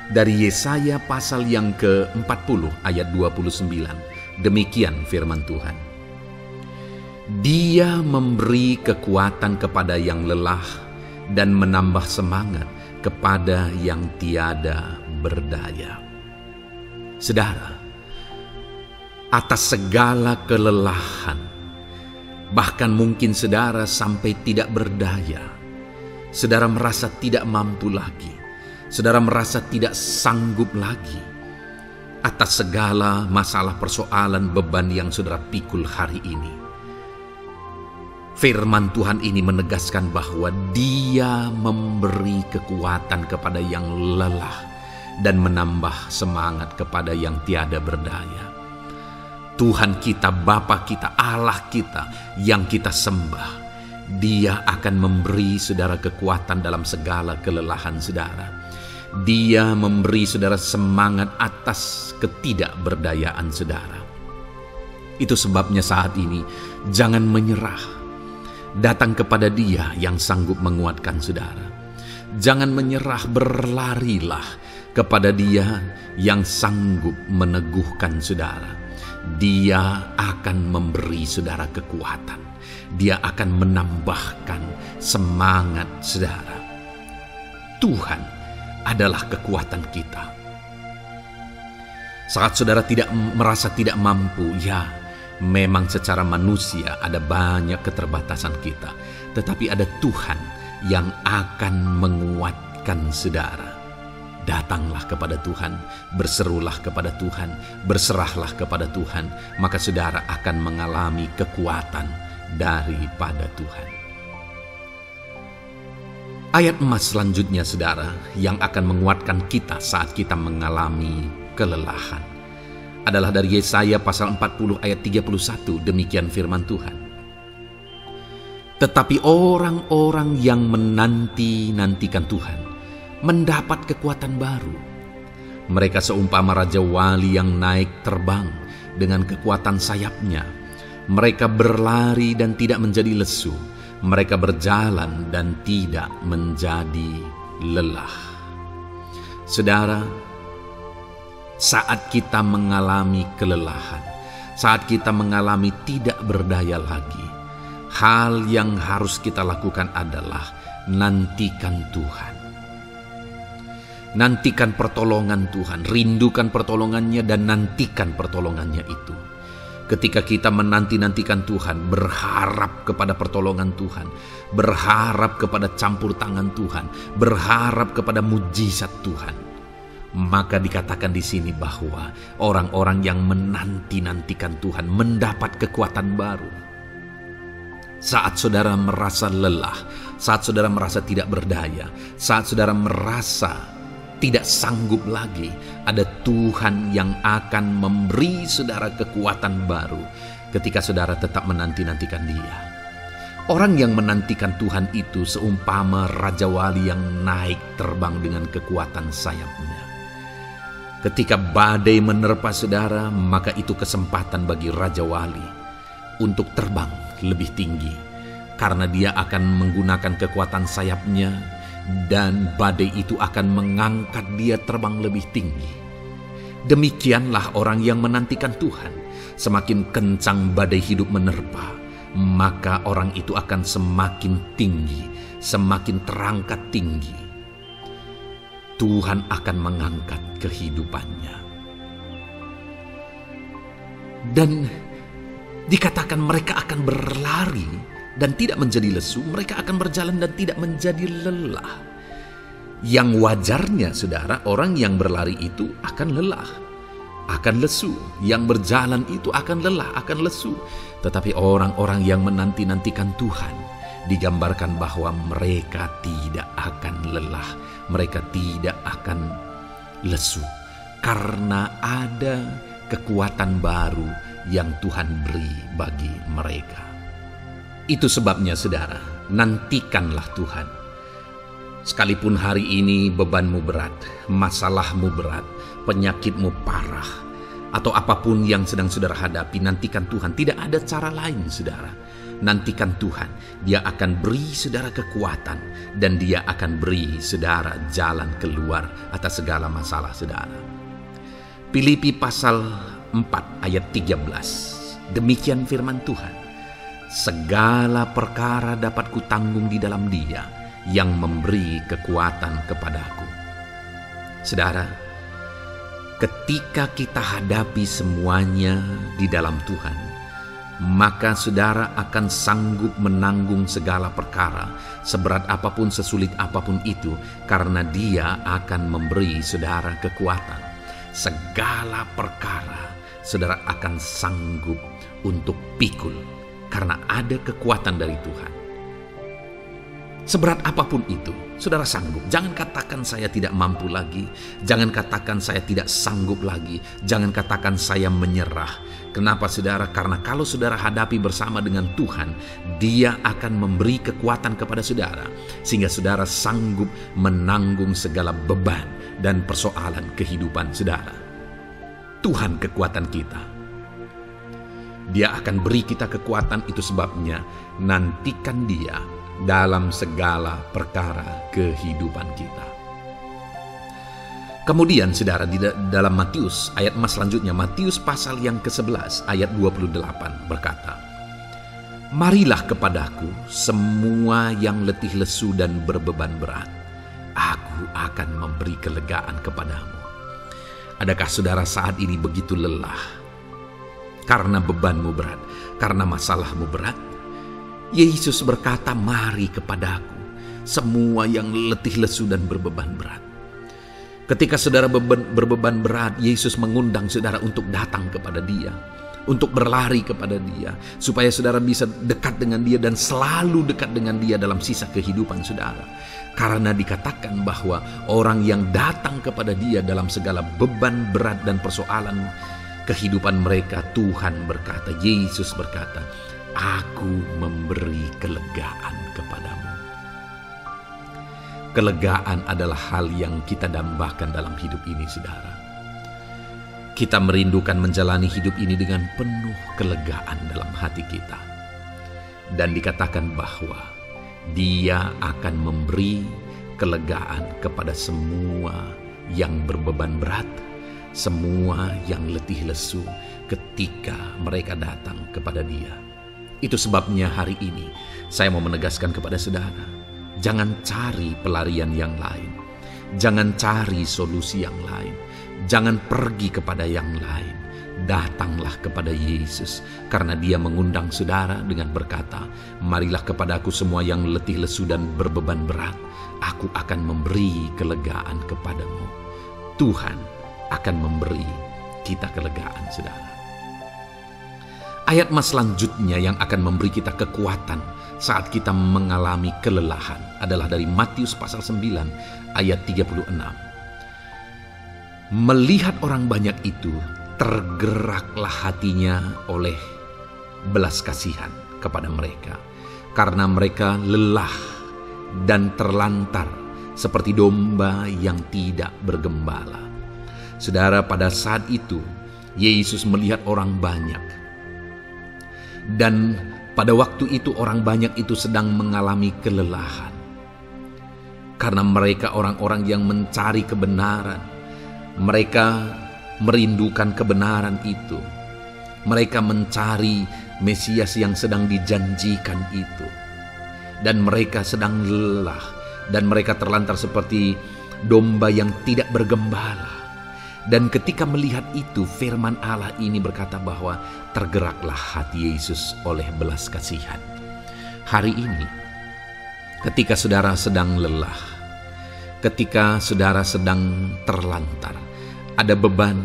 dari Yesaya pasal yang ke-40 ayat 29. Demikian firman Tuhan. Dia memberi kekuatan kepada yang lelah dan menambah semangat kepada yang tiada berdaya. Saudara, atas segala kelelahan, bahkan mungkin saudara sampai tidak berdaya, saudara merasa tidak mampu lagi, saudara merasa tidak sanggup lagi, atas segala masalah persoalan beban yang saudara pikul hari ini. Firman Tuhan ini menegaskan bahwa Dia memberi kekuatan kepada yang lelah dan menambah semangat kepada yang tiada berdaya. Tuhan kita, Bapa kita, Allah kita yang kita sembah, Dia akan memberi saudara kekuatan dalam segala kelelahan saudara. Dia memberi saudara semangat atas ketidakberdayaan saudara. Itu sebabnya saat ini jangan menyerah. Datang kepada Dia yang sanggup menguatkan saudara. Jangan menyerah, berlarilah kepada Dia yang sanggup meneguhkan saudara. Dia akan memberi saudara kekuatan. Dia akan menambahkan semangat saudara. Tuhan adalah kekuatan kita. Saat saudara merasa tidak mampu, ya memang secara manusia ada banyak keterbatasan kita. Tetapi ada Tuhan yang akan menguatkan saudara. Datanglah kepada Tuhan, berserulah kepada Tuhan, berserahlah kepada Tuhan, maka saudara akan mengalami kekuatan daripada Tuhan. Ayat emas selanjutnya saudara yang akan menguatkan kita saat kita mengalami kelelahan adalah dari Yesaya pasal 40 ayat 31. Demikian firman Tuhan. Tetapi orang-orang yang menanti-nantikan Tuhan mendapat kekuatan baru. Mereka seumpama raja wali yang naik terbang dengan kekuatan sayapnya. Mereka berlari dan tidak menjadi lesu. Mereka berjalan dan tidak menjadi lelah. Saudara, saat kita mengalami kelelahan, saat kita mengalami tidak berdaya lagi, hal yang harus kita lakukan adalah nantikan Tuhan. Nantikan pertolongan Tuhan, rindukan pertolongannya dan nantikan pertolongannya itu. Ketika kita menanti-nantikan Tuhan, berharap kepada pertolongan Tuhan, berharap kepada campur tangan Tuhan, berharap kepada mujizat Tuhan, maka dikatakan di sini bahwa orang-orang yang menanti-nantikan Tuhan mendapat kekuatan baru. Saat saudara merasa lelah, saat saudara merasa tidak berdaya, saat saudara merasa tidak sanggup lagi, ada Tuhan yang akan memberi saudara kekuatan baru ketika saudara tetap menanti-nantikan Dia. Orang yang menantikan Tuhan itu seumpama Raja Wali yang naik terbang dengan kekuatan sayapnya. Ketika badai menerpa saudara, maka itu kesempatan bagi Raja Wali untuk terbang lebih tinggi, karena dia akan menggunakan kekuatan sayapnya, dan badai itu akan mengangkat dia terbang lebih tinggi. Demikianlah orang yang menantikan Tuhan. Semakin kencang badai hidup menerpa, maka orang itu akan semakin tinggi, semakin terangkat tinggi. Tuhan akan mengangkat kehidupannya. Dan dikatakan mereka akan berlari dan tidak menjadi lesu, mereka akan berjalan dan tidak menjadi lelah. Yang wajarnya, saudara, orang yang berlari itu akan lelah, akan lesu. Yang berjalan itu akan lelah, akan lesu. Tetapi orang-orang yang menanti-nantikan Tuhan, digambarkan bahwa mereka tidak akan lelah, mereka tidak akan lesu, karena ada kekuatan baru yang Tuhan beri bagi mereka. Itu sebabnya, saudara, nantikanlah Tuhan. Sekalipun hari ini bebanmu berat, masalahmu berat, penyakitmu parah, atau apapun yang sedang saudara hadapi, nantikan Tuhan. Tidak ada cara lain, saudara. Nantikan Tuhan. Dia akan beri saudara kekuatan, dan Dia akan beri saudara jalan keluar atas segala masalah saudara. Filipi pasal 4 ayat 13. Demikian firman Tuhan. Segala perkara dapat kutanggung di dalam Dia yang memberi kekuatan kepadaku. Saudara, ketika kita hadapi semuanya di dalam Tuhan, maka saudara akan sanggup menanggung segala perkara, seberat apapun, sesulit apapun itu, karena Dia akan memberi saudara kekuatan. Segala perkara saudara akan sanggup untuk pikul, karena ada kekuatan dari Tuhan. Seberat apapun itu, saudara sanggup. Jangan katakan saya tidak mampu lagi. Jangan katakan saya tidak sanggup lagi. Jangan katakan saya menyerah. Kenapa, saudara? Karena kalau saudara hadapi bersama dengan Tuhan, Dia akan memberi kekuatan kepada saudara, sehingga saudara sanggup menanggung segala beban dan persoalan kehidupan saudara. Tuhan kekuatan kita. Dia akan beri kita kekuatan, itu sebabnya nantikan Dia dalam segala perkara kehidupan kita. Kemudian saudara, di dalam Matius ayat selanjutnya, Matius pasal yang ke-11 ayat 28 berkata, "Marilah kepadaku semua yang letih lesu dan berbeban berat, aku akan memberi kelegaan kepadamu." Adakah saudara saat ini begitu lelah karena bebanmu berat, karena masalahmu berat? Yesus berkata, "Mari kepadaku semua yang letih lesu dan berbeban berat." Ketika saudara berbeban berat, Yesus mengundang saudara untuk datang kepada Dia, untuk berlari kepada Dia, supaya saudara bisa dekat dengan Dia dan selalu dekat dengan Dia dalam sisa kehidupan saudara. Karena dikatakan bahwa orang yang datang kepada Dia dalam segala beban berat dan persoalan kehidupan mereka, Tuhan berkata, Yesus berkata, "Aku memberi kelegaan kepadamu." Kelegaan adalah hal yang kita dambakan dalam hidup ini, saudara. kita merindukan menjalani hidup ini dengan penuh kelegaan dalam hati kita. Dan dikatakan bahwa Dia akan memberi kelegaan kepada semua yang berbeban berat, semua yang letih lesu ketika mereka datang kepada Dia. Itu sebabnya hari ini saya mau menegaskan kepada saudara, jangan cari pelarian yang lain, jangan cari solusi yang lain, jangan pergi kepada yang lain. Datanglah kepada Yesus, karena Dia mengundang saudara dengan berkata, marilah kepadaku semua yang letih lesu dan berbeban berat, aku akan memberi kelegaan kepadamu. Tuhan akan memberi kita kelegaan, saudara. Ayat mas selanjutnya yang akan memberi kita kekuatan saat kita mengalami kelelahan adalah dari Matius pasal 9 ayat 36. Melihat orang banyak itu, tergeraklah hatinya oleh belas kasihan kepada mereka, karena mereka lelah dan terlantar seperti domba yang tidak bergembala. Saudara, pada saat itu Yesus melihat orang banyak, dan pada waktu itu orang banyak itu sedang mengalami kelelahan, karena mereka orang-orang yang mencari kebenaran. Mereka merindukan kebenaran itu. Mereka mencari Mesias yang sedang dijanjikan itu. Dan mereka sedang lelah. Dan mereka terlantar seperti domba yang tidak bergembala. Dan ketika melihat itu, firman Allah ini berkata bahwa tergeraklah hati Yesus oleh belas kasihan. Hari ini, ketika saudara sedang lelah, ketika saudara sedang terlantar, ada beban,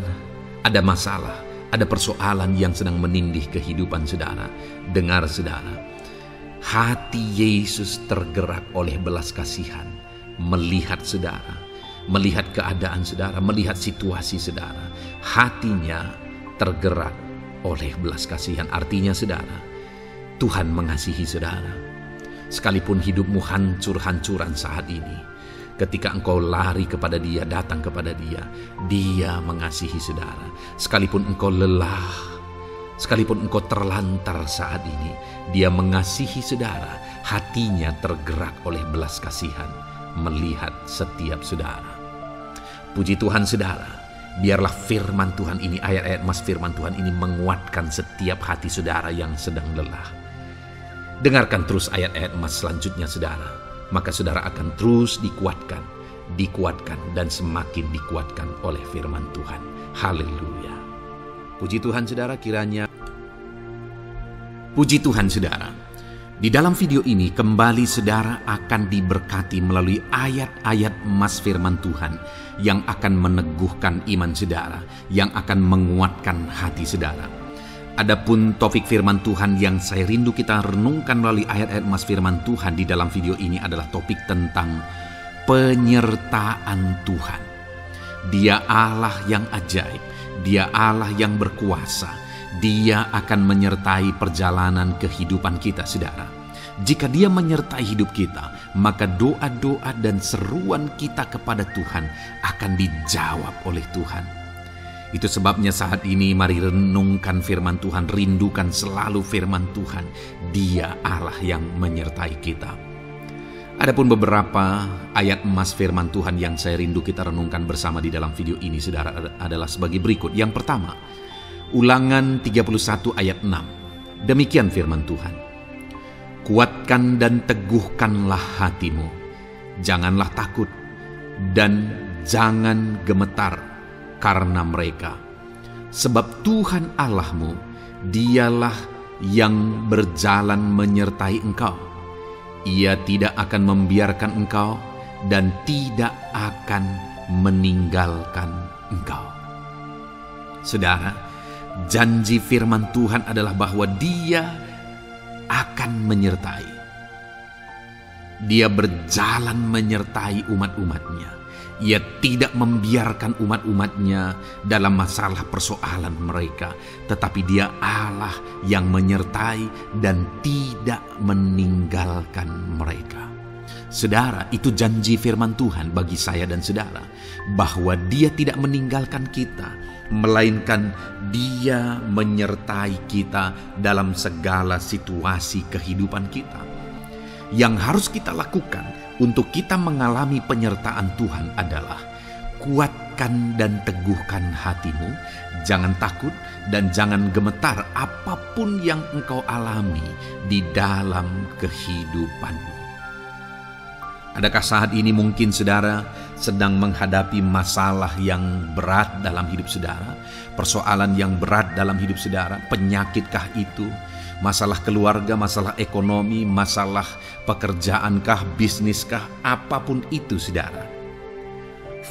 ada masalah, ada persoalan yang sedang menindih kehidupan saudara. Dengar saudara, hati Yesus tergerak oleh belas kasihan, melihat saudara, melihat keadaan saudara, melihat situasi saudara. Hatinya tergerak oleh belas kasihan. Artinya saudara, Tuhan mengasihi saudara. Sekalipun hidupmu hancur-hancuran saat ini, ketika engkau lari kepada Dia, datang kepada Dia, Dia mengasihi saudara. Sekalipun engkau lelah, sekalipun engkau terlantar saat ini, Dia mengasihi saudara. Hatinya tergerak oleh belas kasihan melihat setiap saudara. Puji Tuhan saudara, biarlah firman Tuhan ini, ayat-ayat mas firman Tuhan ini menguatkan setiap hati saudara yang sedang lelah. Dengarkan terus ayat-ayat mas selanjutnya saudara. Maka saudara akan terus dikuatkan, dan semakin dikuatkan oleh firman Tuhan. Haleluya. Puji Tuhan saudara, kiranya. Puji Tuhan saudara, di dalam video ini kembali saudara akan diberkati melalui ayat-ayat emas firman Tuhan yang akan meneguhkan iman saudara, yang akan menguatkan hati saudara. Adapun topik firman Tuhan yang saya rindu kita renungkan melalui ayat-ayat emas firman Tuhan di dalam video ini adalah topik tentang penyertaan Tuhan. Dia Allah yang ajaib, Dia Allah yang berkuasa. Dia akan menyertai perjalanan kehidupan kita saudara. Jika Dia menyertai hidup kita, maka doa-doa dan seruan kita kepada Tuhan akan dijawab oleh Tuhan. Itu sebabnya saat ini mari renungkan firman Tuhan, rindukan selalu firman Tuhan. Dia Allah yang menyertai kita. Adapun beberapa ayat emas firman Tuhan yang saya rindu kita renungkan bersama di dalam video ini saudara adalah sebagai berikut. Yang pertama, Ulangan 31 ayat 6. Demikian firman Tuhan. Kuatkan dan teguhkanlah hatimu. Janganlah takut dan jangan gemetar karena mereka. Sebab Tuhan Allahmu, Dialah yang berjalan menyertai engkau. Ia tidak akan membiarkan engkau dan tidak akan meninggalkan engkau. Saudara, janji firman Tuhan adalah bahwa Dia akan menyertai. Dia berjalan menyertai umat-umatnya. Ia tidak membiarkan umat-umatnya dalam masalah persoalan mereka, tetapi Dia Allah yang menyertai dan tidak meninggalkan mereka. Saudara, itu janji firman Tuhan bagi saya dan saudara, bahwa Dia tidak meninggalkan kita, melainkan Dia menyertai kita dalam segala situasi kehidupan kita. Yang harus kita lakukan untuk kita mengalami penyertaan Tuhan adalah kuatkan dan teguhkan hatimu, jangan takut dan jangan gemetar apapun yang engkau alami di dalam kehidupanmu. Adakah saat ini mungkin saudara sedang menghadapi masalah yang berat dalam hidup saudara? Persoalan yang berat dalam hidup saudara? Penyakitkah itu? Masalah keluarga, masalah ekonomi, masalah pekerjaankah, bisniskah, apapun itu saudara.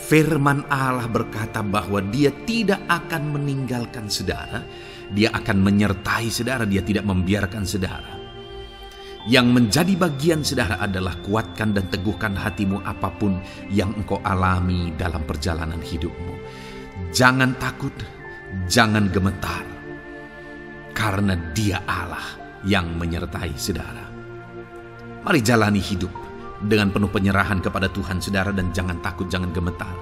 Firman Allah berkata bahwa Dia tidak akan meninggalkan saudara. Dia akan menyertai saudara, Dia tidak membiarkan saudara. Yang menjadi bagian saudara adalah kuatkan dan teguhkan hatimu apapun yang engkau alami dalam perjalanan hidupmu. Jangan takut, jangan gemetar, karena Dia Allah yang menyertai saudara. Mari jalani hidup dengan penuh penyerahan kepada Tuhan saudara, dan jangan takut, jangan gemetar.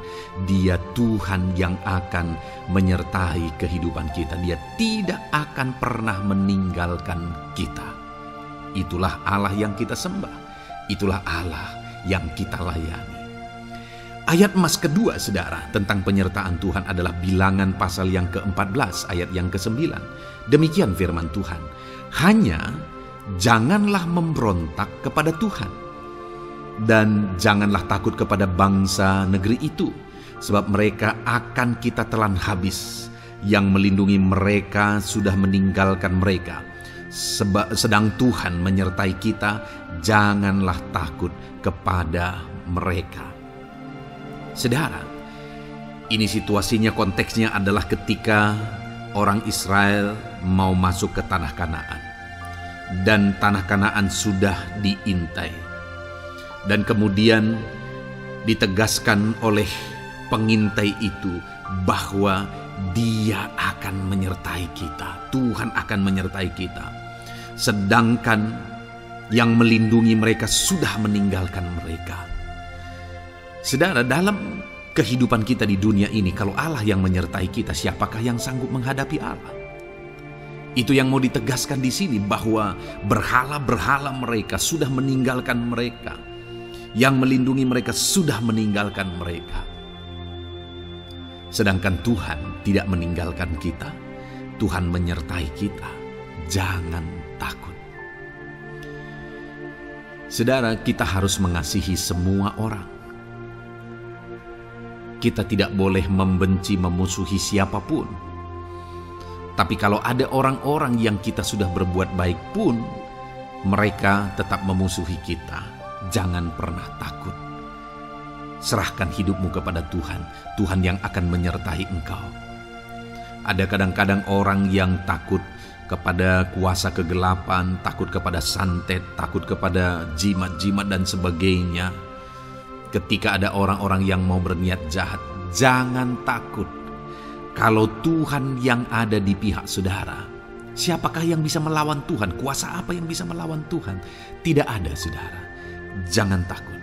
Dia Tuhan yang akan menyertai kehidupan kita. Dia tidak akan pernah meninggalkan kita. Itulah Allah yang kita sembah. Itulah Allah yang kita layani. Ayat emas kedua saudara tentang penyertaan Tuhan adalah Bilangan pasal yang ke-14 ayat yang ke-9. Demikian firman Tuhan. Hanya janganlah memberontak kepada Tuhan, dan janganlah takut kepada bangsa negeri itu, sebab mereka akan kita telan habis. Yang melindungi mereka sudah meninggalkan mereka. Sedang Tuhan menyertai kita, janganlah takut kepada mereka. Saudara, ini situasinya, konteksnya adalah ketika orang Israel mau masuk ke tanah Kanaan. Dan tanah Kanaan sudah diintai. Dan kemudian ditegaskan oleh pengintai itu bahwa Dia akan menyertai kita. Tuhan akan menyertai kita. Sedangkan yang melindungi mereka sudah meninggalkan mereka. Saudara, dalam kehidupan kita di dunia ini, kalau Allah yang menyertai kita, siapakah yang sanggup menghadapi Allah? Itu yang mau ditegaskan di sini, bahwa berhala-berhala mereka sudah meninggalkan mereka. Yang melindungi mereka sudah meninggalkan mereka. Sedangkan Tuhan tidak meninggalkan kita. Tuhan menyertai kita. Jangan takut. Saudara, kita harus mengasihi semua orang. Kita tidak boleh membenci, memusuhi siapapun. Tapi kalau ada orang-orang yang kita sudah berbuat baik pun, mereka tetap memusuhi kita. Jangan pernah takut. Serahkan hidupmu kepada Tuhan. Tuhan yang akan menyertai engkau. Ada kadang-kadang orang yang takut kepada kuasa kegelapan, takut kepada santet, takut kepada jimat-jimat dan sebagainya. Ketika ada orang-orang yang mau berniat jahat, jangan takut. Kalau Tuhan yang ada di pihak saudara, siapakah yang bisa melawan Tuhan? Kuasa apa yang bisa melawan Tuhan? Tidak ada, saudara. Jangan takut.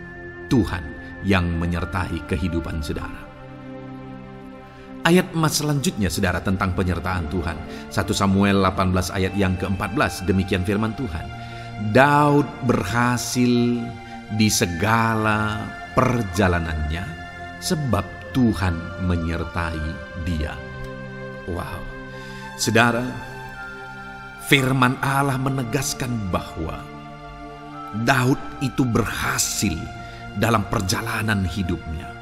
Tuhan yang menyertai kehidupan saudara. Ayat emas selanjutnya saudara tentang penyertaan Tuhan. 1 Samuel 18 ayat yang ke-14, demikian firman Tuhan. Daud berhasil di segala perjalanannya sebab Tuhan menyertai dia. Wow. Saudara, firman Allah menegaskan bahwa Daud itu berhasil dalam perjalanan hidupnya.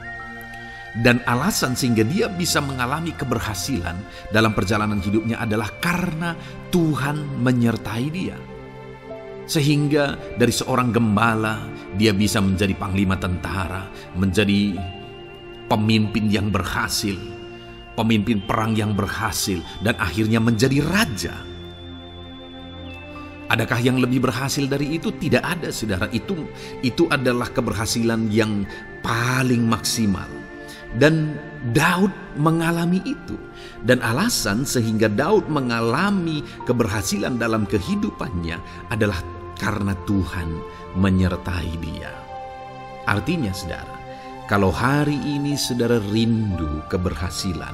Dan alasan sehingga dia bisa mengalami keberhasilan dalam perjalanan hidupnya adalah karena Tuhan menyertai dia. Sehingga dari seorang gembala, dia bisa menjadi panglima tentara, menjadi pemimpin yang berhasil, pemimpin perang yang berhasil, dan akhirnya menjadi raja. Adakah yang lebih berhasil dari itu? Tidak ada, saudara. Itu adalah keberhasilan yang paling maksimal. Dan Daud mengalami itu. Dan alasan sehingga Daud mengalami keberhasilan dalam kehidupannya adalah karena Tuhan menyertai dia. Artinya saudara, kalau hari ini saudara rindu keberhasilan,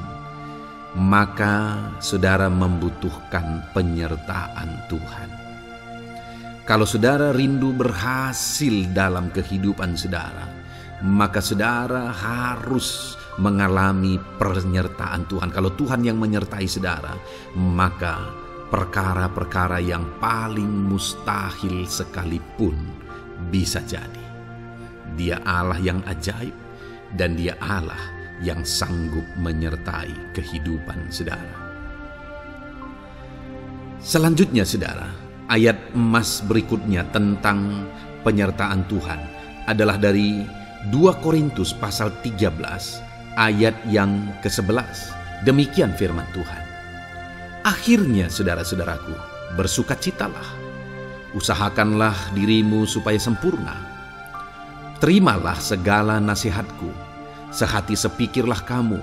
maka saudara membutuhkan penyertaan Tuhan. Kalau saudara rindu berhasil dalam kehidupan saudara, maka saudara harus mengalami penyertaan Tuhan. Kalau Tuhan yang menyertai saudara, maka perkara-perkara yang paling mustahil sekalipun bisa jadi. Dia Allah yang ajaib dan Dia Allah yang sanggup menyertai kehidupan saudara. Selanjutnya saudara, ayat emas berikutnya tentang penyertaan Tuhan adalah dari 2 Korintus pasal 13 ayat yang ke-11. Demikian firman Tuhan. Akhirnya saudara-saudaraku, bersukacitalah. Usahakanlah dirimu supaya sempurna. Terimalah segala nasihatku. Sehati sepikirlah kamu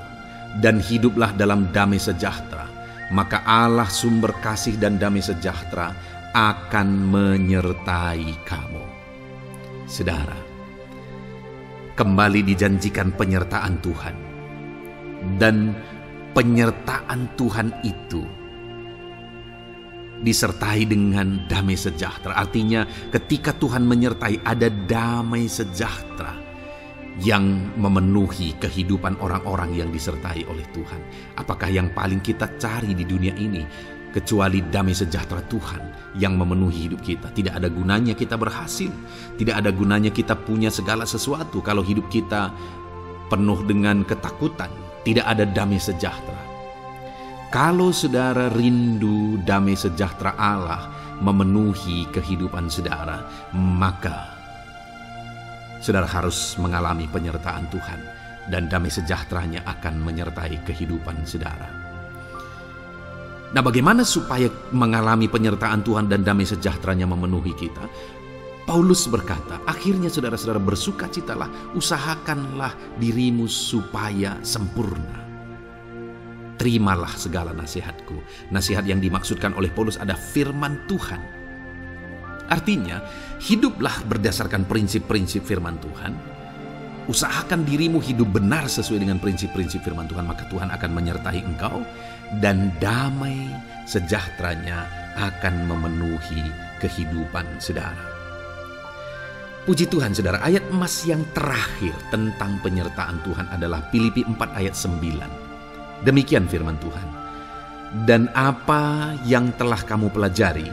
dan hiduplah dalam damai sejahtera. Maka Allah sumber kasih dan damai sejahtera akan menyertai kamu. Saudara, kembali dijanjikan penyertaan Tuhan. Dan penyertaan Tuhan itu disertai dengan damai sejahtera. Artinya ketika Tuhan menyertai, ada damai sejahtera yang memenuhi kehidupan orang-orang yang disertai oleh Tuhan. Apakah yang paling kita cari di dunia ini kecuali damai sejahtera Tuhan yang memenuhi hidup kita? Tidak ada gunanya kita berhasil, tidak ada gunanya kita punya segala sesuatu kalau hidup kita penuh dengan ketakutan, tidak ada damai sejahtera. Kalau saudara rindu damai sejahtera Allah memenuhi kehidupan saudara, maka saudara harus mengalami penyertaan Tuhan dan damai sejahteranya akan menyertai kehidupan saudara. Nah, bagaimana supaya mengalami penyertaan Tuhan dan damai sejahteranya memenuhi kita? Paulus berkata, akhirnya saudara-saudara bersukacitalah, usahakanlah dirimu supaya sempurna. Terimalah segala nasihatku. Nasihat yang dimaksudkan oleh Paulus ada firman Tuhan. Artinya, hiduplah berdasarkan prinsip-prinsip firman Tuhan. Usahakan dirimu hidup benar sesuai dengan prinsip-prinsip firman Tuhan, maka Tuhan akan menyertai engkau dan damai sejahteranya akan memenuhi kehidupan saudara. Puji Tuhan saudara, ayat emas yang terakhir tentang penyertaan Tuhan adalah Filipi 4 ayat 9. Demikian firman Tuhan. Dan apa yang telah kamu pelajari,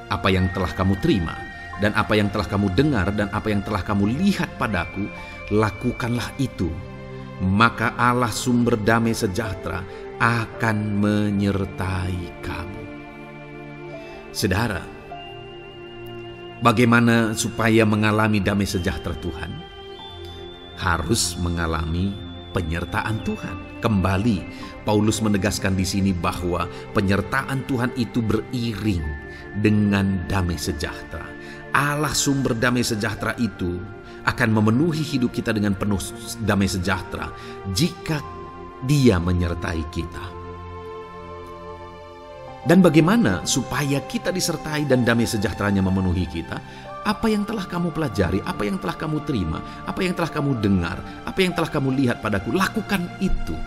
apa yang telah kamu terima, dan apa yang telah kamu dengar, dan apa yang telah kamu lihat padaku, lakukanlah itu. Maka Allah sumber damai sejahtera akan menyertai kamu. Saudara, bagaimana supaya mengalami damai sejahtera Tuhan? Harus mengalami penyertaan Tuhan. Kembali, Paulus menegaskan di sini bahwa penyertaan Tuhan itu beriring dengan damai sejahtera. Allah sumber damai sejahtera itu akan memenuhi hidup kita dengan penuh damai sejahtera jika Dia menyertai kita. Dan bagaimana supaya kita disertai dan damai sejahteranya memenuhi kita? Apa yang telah kamu pelajari, apa yang telah kamu terima, apa yang telah kamu dengar, apa yang telah kamu lihat padaku, lakukan itu.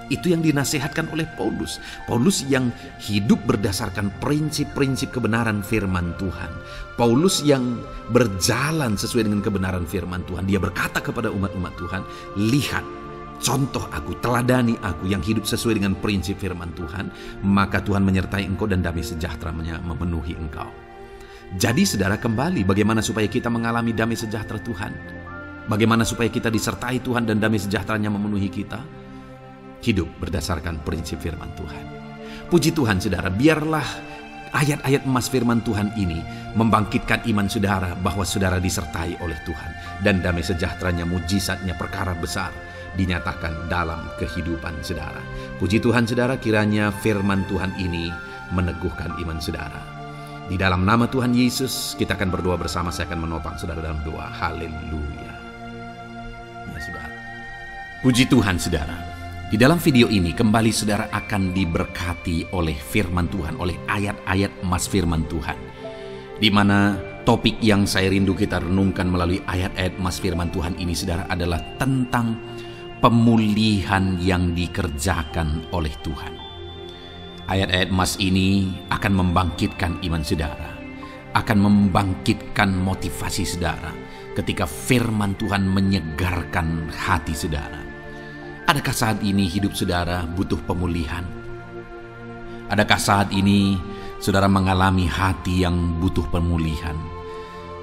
Itu yang dinasihatkan oleh Paulus. Paulus yang hidup berdasarkan prinsip-prinsip kebenaran firman Tuhan. Paulus yang berjalan sesuai dengan kebenaran firman Tuhan. Dia berkata kepada umat-umat Tuhan, lihat, contoh aku, teladani aku yang hidup sesuai dengan prinsip firman Tuhan, maka Tuhan menyertai engkau dan damai sejahteranya memenuhi engkau. Jadi saudara, kembali bagaimana supaya kita mengalami damai sejahtera Tuhan? Bagaimana supaya kita disertai Tuhan dan damai sejahteranya memenuhi kita? Hidup berdasarkan prinsip firman Tuhan. Puji Tuhan saudara, biarlah ayat-ayat emas firman Tuhan ini membangkitkan iman saudara bahwa saudara disertai oleh Tuhan. Dan damai sejahteranya, mujizatnya, perkara besar dinyatakan dalam kehidupan saudara. Puji Tuhan saudara, kiranya firman Tuhan ini meneguhkan iman saudara. Di dalam nama Tuhan Yesus, kita akan berdoa bersama. Saya akan menopang saudara dalam doa. Haleluya. Ya saudara. Puji Tuhan saudara. Di dalam video ini kembali saudara akan diberkati oleh firman Tuhan, oleh ayat-ayat emas firman Tuhan. Di mana Topik yang saya rindu kita renungkan melalui ayat-ayat emas firman Tuhan ini, saudara, adalah tentang pemulihan yang dikerjakan oleh Tuhan. Ayat-ayat emas ini akan membangkitkan iman saudara, akan membangkitkan motivasi saudara ketika firman Tuhan menyegarkan hati saudara. Adakah saat ini hidup saudara butuh pemulihan? Adakah saat ini saudara mengalami hati yang butuh pemulihan?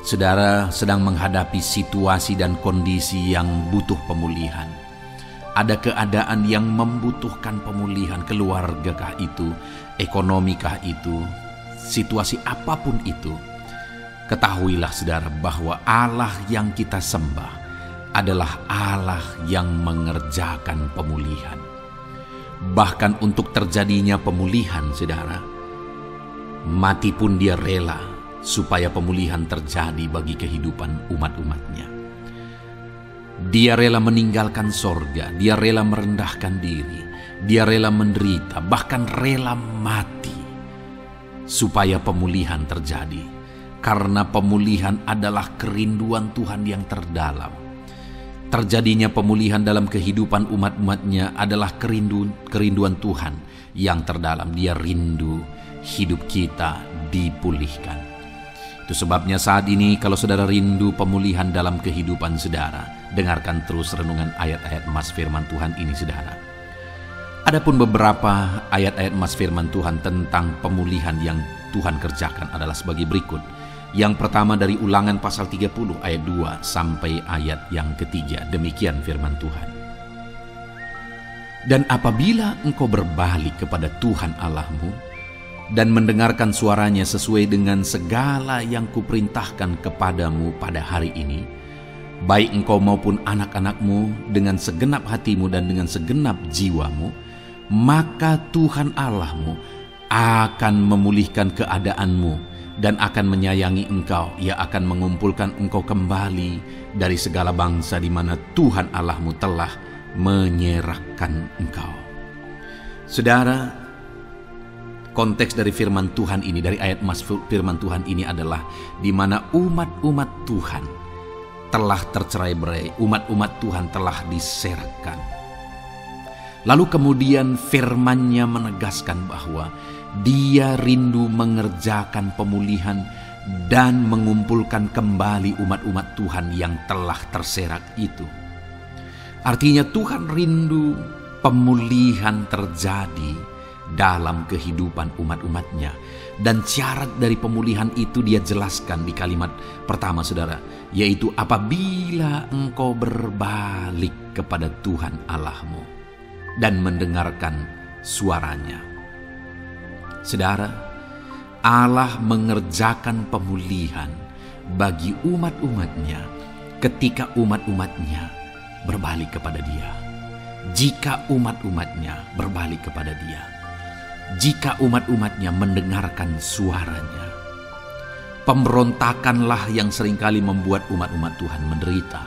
Saudara sedang menghadapi situasi dan kondisi yang butuh pemulihan. Ada keadaan yang membutuhkan pemulihan, keluargakah itu, ekonomikah itu, situasi apapun itu. Ketahuilah saudara bahwa Allah yang kita sembah adalah Allah yang mengerjakan pemulihan. Bahkan untuk terjadinya pemulihan saudara, mati pun dia rela supaya pemulihan terjadi bagi kehidupan umat-umatnya. Dia rela meninggalkan sorga, dia rela merendahkan diri, dia rela menderita, bahkan rela mati supaya pemulihan terjadi. Karena pemulihan adalah kerinduan Tuhan yang terdalam. Terjadinya pemulihan dalam kehidupan umat-umatnya adalah kerinduan Tuhan yang terdalam. Dia rindu hidup kita dipulihkan. Itu sebabnya saat ini kalau saudara rindu pemulihan dalam kehidupan saudara, dengarkan terus renungan ayat-ayat emas firman Tuhan ini saudara. Adapun beberapa ayat-ayat emas firman Tuhan tentang pemulihan yang Tuhan kerjakan adalah sebagai berikut. Yang pertama dari Ulangan pasal 30 ayat 2 sampai ayat yang ketiga. Demikian firman Tuhan. Dan apabila engkau berbalik kepada Tuhan Allahmu dan mendengarkan suaranya sesuai dengan segala yang kuperintahkan kepadamu pada hari ini, baik engkau maupun anak-anakmu dengan segenap hatimu dan dengan segenap jiwamu, maka Tuhan Allahmu akan memulihkan keadaanmu dan akan menyayangi engkau. Ia akan mengumpulkan engkau kembali dari segala bangsa di mana Tuhan Allahmu telah menyerahkan engkau. Saudara, konteks dari firman Tuhan ini, dari ayat emas firman Tuhan ini adalah di mana umat-umat Tuhan telah tercerai-berai, umat-umat Tuhan telah diserahkan. Lalu kemudian firman-Nya menegaskan bahwa Dia rindu mengerjakan pemulihan dan mengumpulkan kembali umat-umat Tuhan yang telah terserak itu. Artinya Tuhan rindu pemulihan terjadi dalam kehidupan umat-umatnya. Dan syarat dari pemulihan itu dia jelaskan di kalimat pertama saudara, yaitu apabila engkau berbalik kepada Tuhan Allahmu dan mendengarkan suaranya. Saudara, Allah mengerjakan pemulihan bagi umat-umatnya ketika umat-umatnya berbalik kepada Dia. Jika umat-umatnya berbalik kepada Dia, jika umat-umatnya mendengarkan suaranya. Pemberontakanlah yang seringkali membuat umat-umat Tuhan menderita.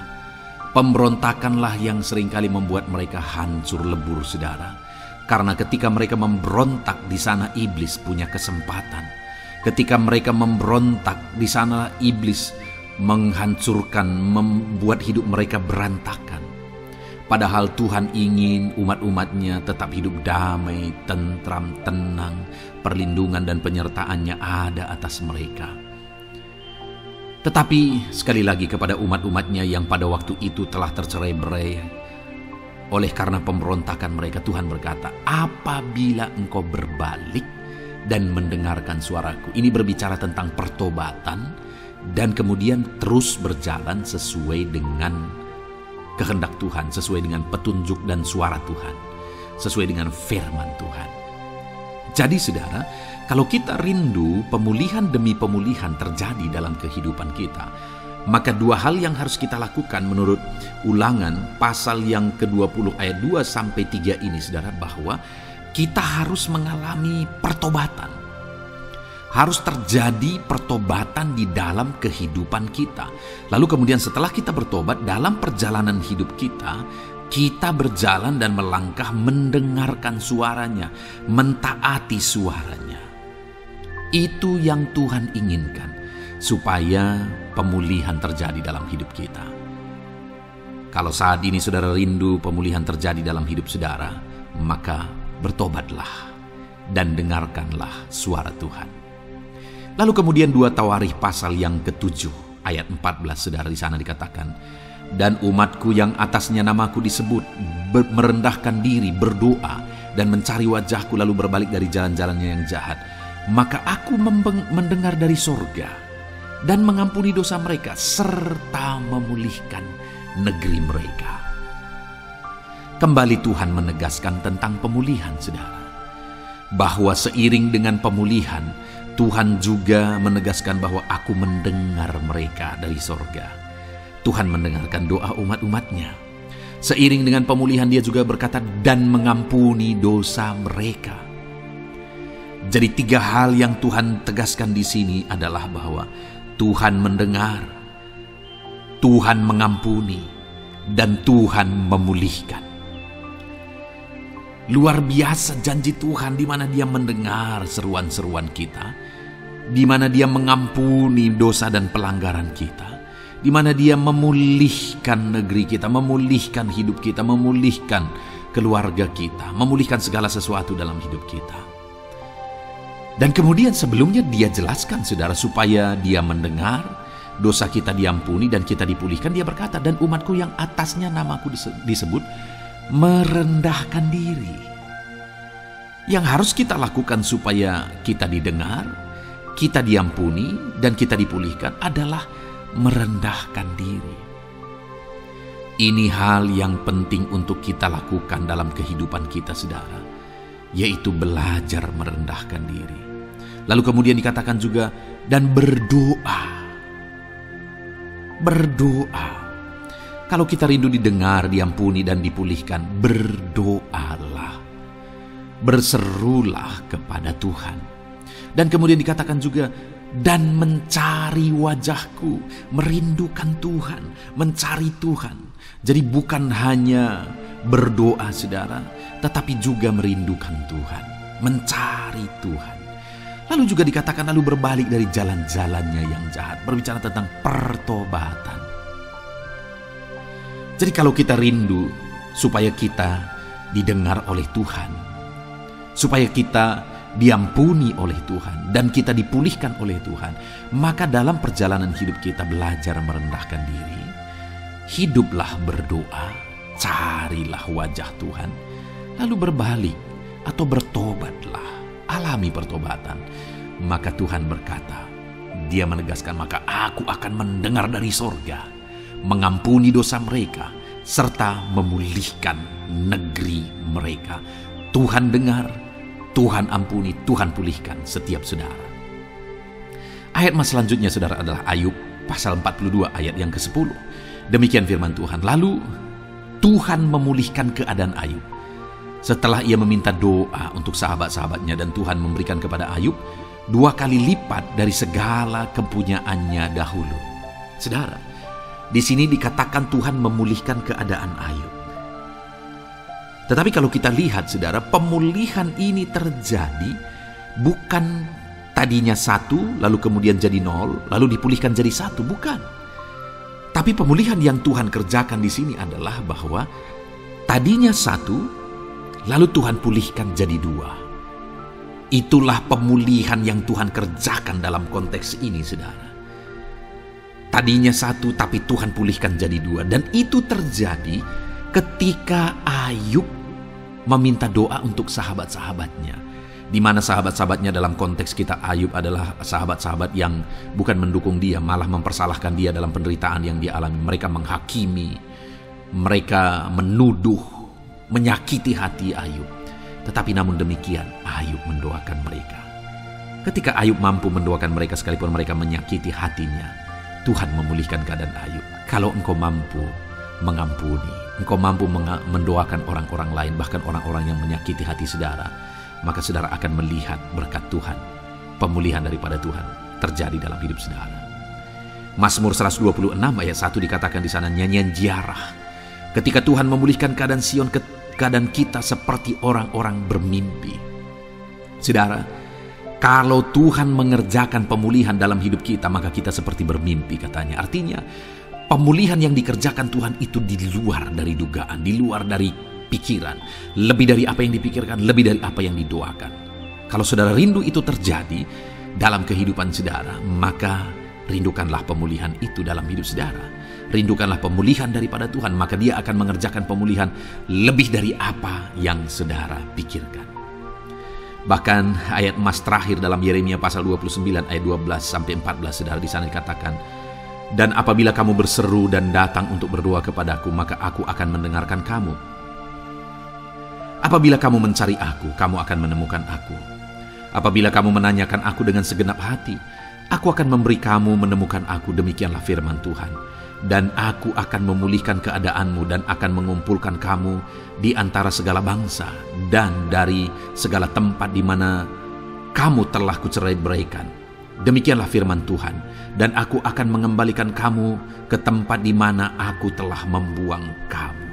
Pemberontakanlah yang seringkali membuat mereka hancur lebur saudara. Karena ketika mereka memberontak, di sana iblis punya kesempatan. Ketika mereka memberontak, di sana iblis menghancurkan, membuat hidup mereka berantakan. Padahal Tuhan ingin umat-umatnya tetap hidup damai, tentram, tenang, perlindungan dan penyertaan-Nya ada atas mereka. Tetapi sekali lagi kepada umat-umatnya yang pada waktu itu telah tercerai-berai oleh karena pemberontakan mereka, Tuhan berkata, apabila engkau berbalik dan mendengarkan suaraku. Ini berbicara tentang pertobatan dan kemudian terus berjalan sesuai dengan kehendak Tuhan, sesuai dengan petunjuk dan suara Tuhan, sesuai dengan firman Tuhan. Jadi saudara, kalau kita rindu pemulihan demi pemulihan terjadi dalam kehidupan kita, maka dua hal yang harus kita lakukan menurut Ulangan pasal yang ke-20 ayat 2 sampai 3 ini saudara, bahwa kita harus mengalami pertobatan. Harus terjadi pertobatan di dalam kehidupan kita. Lalu kemudian setelah kita bertobat, dalam perjalanan hidup kita, kita berjalan dan melangkah mendengarkan suaranya, mentaati suaranya. Itu yang Tuhan inginkan. supaya pemulihan terjadi dalam hidup kita. Kalau saat ini saudara rindu pemulihan terjadi dalam hidup saudara, maka bertobatlah dan dengarkanlah suara Tuhan. Lalu kemudian 2 Tawarikh pasal yang ke-7 ayat 14 saudara, di sana dikatakan, dan umatku yang atasnya namaku disebut merendahkan diri, berdoa dan mencari wajahku lalu berbalik dari jalan-jalannya yang jahat, maka aku mendengar dari sorga dan mengampuni dosa mereka serta memulihkan negeri mereka. Kembali Tuhan menegaskan tentang pemulihan saudara, bahwa seiring dengan pemulihan Tuhan juga menegaskan bahwa aku mendengar mereka dari sorga. Tuhan mendengarkan doa umat-umatnya. Seiring dengan pemulihan dia juga berkata dan mengampuni dosa mereka. Jadi 3 hal yang Tuhan tegaskan di sini adalah bahwa Tuhan mendengar, Tuhan mengampuni, dan Tuhan memulihkan. Luar biasa janji Tuhan, di mana Dia mendengar seruan-seruan kita, di mana Dia mengampuni dosa dan pelanggaran kita, di mana Dia memulihkan negeri kita, memulihkan hidup kita, memulihkan keluarga kita, memulihkan segala sesuatu dalam hidup kita. Dan kemudian sebelumnya Dia jelaskan saudara, supaya Dia mendengar, dosa kita diampuni dan kita dipulihkan. Dia berkata, dan umatku yang atasnya namaku disebut merendahkan diri. Yang harus kita lakukan supaya kita didengar, kita diampuni, dan kita dipulihkan adalah merendahkan diri. Ini hal yang penting untuk kita lakukan dalam kehidupan kita saudara, yaitu belajar merendahkan diri. Lalu kemudian dikatakan juga, dan berdoa. Berdoa. Kalau kita rindu didengar, diampuni, dan dipulihkan, berdoalah. Berserulah kepada Tuhan. Dan kemudian dikatakan juga, dan mencari wajahku, merindukan Tuhan, mencari Tuhan. Jadi bukan hanya berdoa saudara, tetapi juga merindukan Tuhan, mencari Tuhan. Lalu juga dikatakan lalu berbalik dari jalan-jalannya yang jahat, berbicara tentang pertobatan. Jadi kalau kita rindu supaya kita didengar oleh Tuhan, supaya kita diampuni oleh Tuhan, dan kita dipulihkan oleh Tuhan, maka dalam perjalanan hidup kita belajar merendahkan diri, hiduplah berdoa, carilah wajah Tuhan, lalu berbalik atau bertobatlah, alami pertobatan. Maka Tuhan berkata, Dia menegaskan, maka aku akan mendengar dari sorga, mengampuni dosa mereka, serta memulihkan negeri mereka. Tuhan dengar, Tuhan ampuni, Tuhan pulihkan setiap saudara. Ayat selanjutnya saudara adalah Ayub pasal 42 ayat yang ke-10. Demikian firman Tuhan. Lalu Tuhan memulihkan keadaan Ayub. Setelah ia meminta doa untuk sahabat-sahabatnya, dan Tuhan memberikan kepada Ayub 2 kali lipat dari segala kepunyaannya dahulu. Saudara, di sini dikatakan Tuhan memulihkan keadaan Ayub. Tetapi kalau kita lihat saudara, pemulihan ini terjadi bukan tadinya 1 lalu kemudian jadi 0 lalu dipulihkan jadi 1, bukan. Tapi pemulihan yang Tuhan kerjakan di sini adalah bahwa tadinya 1 lalu Tuhan pulihkan jadi 2. Itulah pemulihan yang Tuhan kerjakan dalam konteks ini saudara. Tadinya 1 tapi Tuhan pulihkan jadi 2. Dan itu terjadi ketika Ayub meminta doa untuk sahabat-sahabatnya, di mana sahabat-sahabatnya dalam konteks kita Ayub adalah sahabat-sahabat yang bukan mendukung dia, malah mempersalahkan dia dalam penderitaan yang dia alami. Mereka menghakimi, mereka menuduh, menyakiti hati Ayub. Tetapi namun demikian Ayub mendoakan mereka. Ketika Ayub mampu mendoakan mereka sekalipun mereka menyakiti hatinya, Tuhan memulihkan keadaan Ayub. Kalau engkau mampu mengampuni, engkau mampu mendoakan orang-orang lain, bahkan orang-orang yang menyakiti hati saudara, maka saudara akan melihat berkat Tuhan, pemulihan daripada Tuhan terjadi dalam hidup saudara. Mazmur 126 ayat 1 dikatakan di sana, nyanyian ziarah. Ketika Tuhan memulihkan keadaan Sion, keadaan kita seperti orang-orang bermimpi. Saudara, Kalau Tuhan mengerjakan pemulihan dalam hidup kita, maka kita seperti bermimpi katanya. Artinya, pemulihan yang dikerjakan Tuhan itu di luar dari dugaan, di luar dari pikiran, lebih dari apa yang dipikirkan, lebih dari apa yang didoakan. Kalau saudara rindu itu terjadi dalam kehidupan saudara, maka rindukanlah pemulihan itu dalam hidup saudara. Rindukanlah pemulihan daripada Tuhan, maka Dia akan mengerjakan pemulihan lebih dari apa yang saudara pikirkan. Bahkan ayat emas terakhir dalam Yeremia pasal 29 ayat 12-14 saudara, di sana dikatakan, "Dan apabila kamu berseru dan datang untuk berdoa kepadaku, maka aku akan mendengarkan kamu. Apabila kamu mencari aku, kamu akan menemukan aku. Apabila kamu menanyakan aku dengan segenap hati, aku akan memberi kamu menemukan aku, demikianlah firman Tuhan. Dan aku akan memulihkan keadaanmu dan akan mengumpulkan kamu di antara segala bangsa dan dari segala tempat di mana kamu telah kucerai-beraikan. Demikianlah firman Tuhan. Dan aku akan mengembalikan kamu ke tempat di mana aku telah membuang kamu."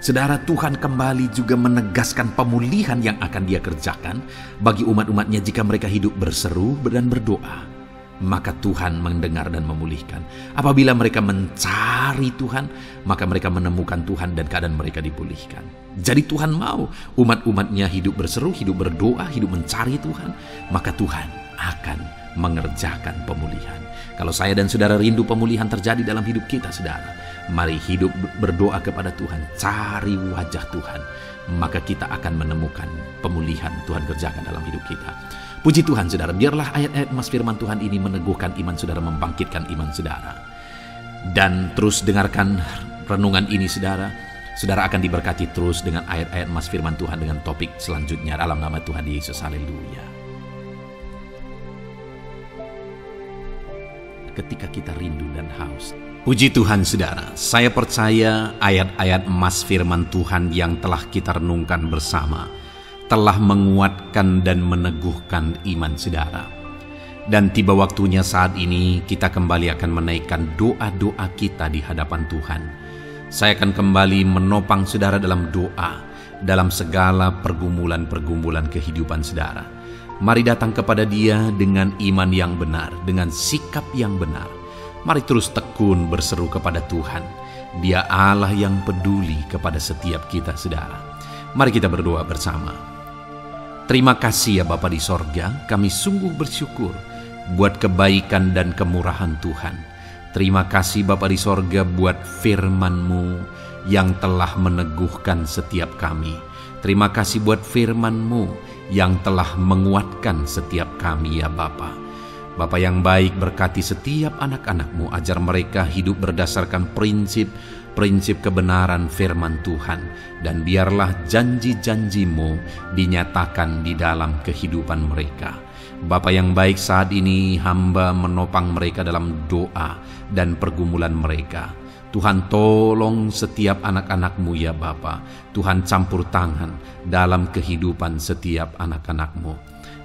Saudara, Tuhan kembali juga menegaskan pemulihan yang akan Dia kerjakan bagi umat-umatnya jika mereka hidup berseru dan berdoa. Maka Tuhan mendengar dan memulihkan. Apabila mereka mencari Tuhan, maka mereka menemukan Tuhan dan keadaan mereka dipulihkan. Jadi Tuhan mau umat-umatnya hidup berseru, hidup berdoa, hidup mencari Tuhan, maka Tuhan akan mengerjakan pemulihan. Kalau saya dan saudara rindu pemulihan terjadi dalam hidup kita, saudara, mari hidup berdoa kepada Tuhan, cari wajah Tuhan, maka kita akan menemukan pemulihan Tuhan kerjakan dalam hidup kita. Puji Tuhan saudara, biarlah ayat-ayat emas firman Tuhan ini meneguhkan iman saudara, membangkitkan iman saudara. Dan terus dengarkan renungan ini saudara. Saudara akan diberkati terus dengan ayat-ayat emas firman Tuhan dengan topik selanjutnya dalam nama Tuhan Yesus. Haleluya. Ketika kita rindu dan haus. Puji Tuhan saudara, saya percaya ayat-ayat emas firman Tuhan yang telah kita renungkan bersama telah menguatkan dan meneguhkan iman saudara. Dan tiba waktunya saat ini kita kembali akan menaikkan doa-doa kita di hadapan Tuhan. Saya akan kembali menopang saudara dalam doa, dalam segala pergumulan-pergumulan kehidupan saudara. Mari datang kepada Dia dengan iman yang benar, dengan sikap yang benar. Mari terus tekun berseru kepada Tuhan. Dia Allah yang peduli kepada setiap kita saudara. Mari kita berdoa bersama. Terima kasih ya Bapa di sorga, kami sungguh bersyukur buat kebaikan dan kemurahan Tuhan. Terima kasih Bapa di sorga buat firman-Mu yang telah meneguhkan setiap kami. Terima kasih buat firman-Mu yang telah menguatkan setiap kami ya Bapa. Bapa yang baik, berkati setiap anak-anak-Mu, ajar mereka hidup berdasarkan prinsip kebenaran firman Tuhan, dan biarlah janji-janji-Mu dinyatakan di dalam kehidupan mereka. Bapa yang baik, saat ini hamba menopang mereka dalam doa dan pergumulan mereka. Tuhan tolong setiap anak-anak-Mu ya Bapa. Tuhan campur tangan dalam kehidupan setiap anak-anak-Mu.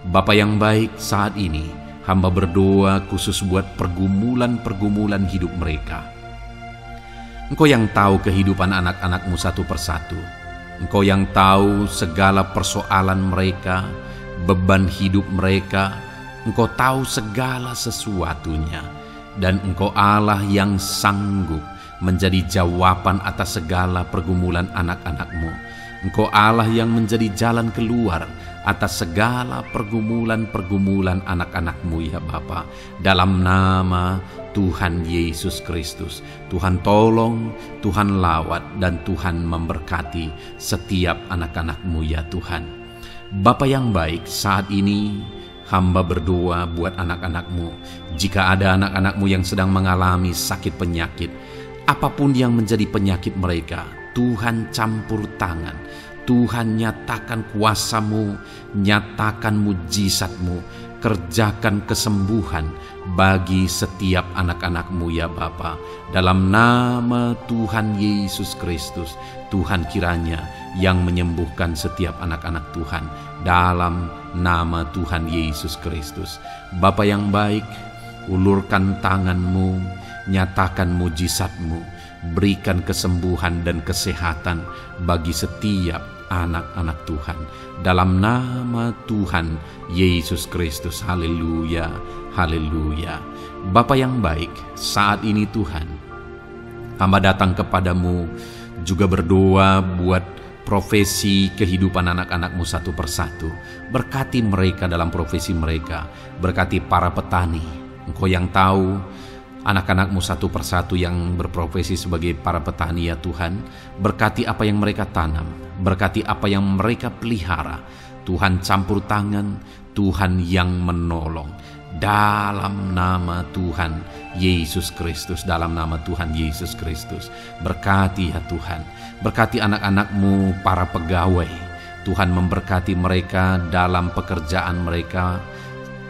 Bapa yang baik, saat ini hamba berdoa khusus buat pergumulan-pergumulan hidup mereka. Engkau yang tahu kehidupan anak-anak-Mu satu persatu. Engkau yang tahu segala persoalan mereka, beban hidup mereka. Engkau tahu segala sesuatunya. Dan Engkau Allah yang sanggup menjadi jawaban atas segala pergumulan anak-anak-Mu. Engkau Allah yang menjadi jalan keluar atas segala pergumulan-pergumulan anak-anak-Mu ya Bapa. Dalam nama Tuhan Yesus Kristus, Tuhan tolong, Tuhan lawat, dan Tuhan memberkati setiap anak-anak-Mu ya Tuhan. Bapa yang baik, saat ini hamba berdoa buat anak-anak-Mu. Jika ada anak-anak-Mu yang sedang mengalami sakit penyakit, apapun yang menjadi penyakit mereka, Tuhan campur tangan. Tuhan nyatakan kuasa-Mu, nyatakan mujizat-Mu, kerjakan kesembuhan bagi setiap anak-anak-Mu ya Bapa. Dalam nama Tuhan Yesus Kristus, Tuhan kiranya yang menyembuhkan setiap anak-anak Tuhan. Dalam nama Tuhan Yesus Kristus. Bapa yang baik, ulurkan tangan-Mu, nyatakan mujizat-Mu, berikan kesembuhan dan kesehatan bagi setiap anak-anak Tuhan. Dalam nama Tuhan Yesus Kristus. Haleluya, haleluya. Bapa yang baik, saat ini Tuhan, hamba datang kepadamu juga berdoa buat profesi kehidupan anak-anak-Mu satu persatu. Berkati mereka dalam profesi mereka. Berkati para petani. Engkau yang tahu anak-anak-Mu satu persatu yang berprofesi sebagai para petani ya Tuhan. Berkati apa yang mereka tanam. Berkati apa yang mereka pelihara. Tuhan campur tangan, Tuhan yang menolong. Dalam nama Tuhan Yesus Kristus, dalam nama Tuhan Yesus Kristus. Berkati ya Tuhan. Berkati anak-anak-Mu para pegawai. Tuhan memberkati mereka dalam pekerjaan mereka,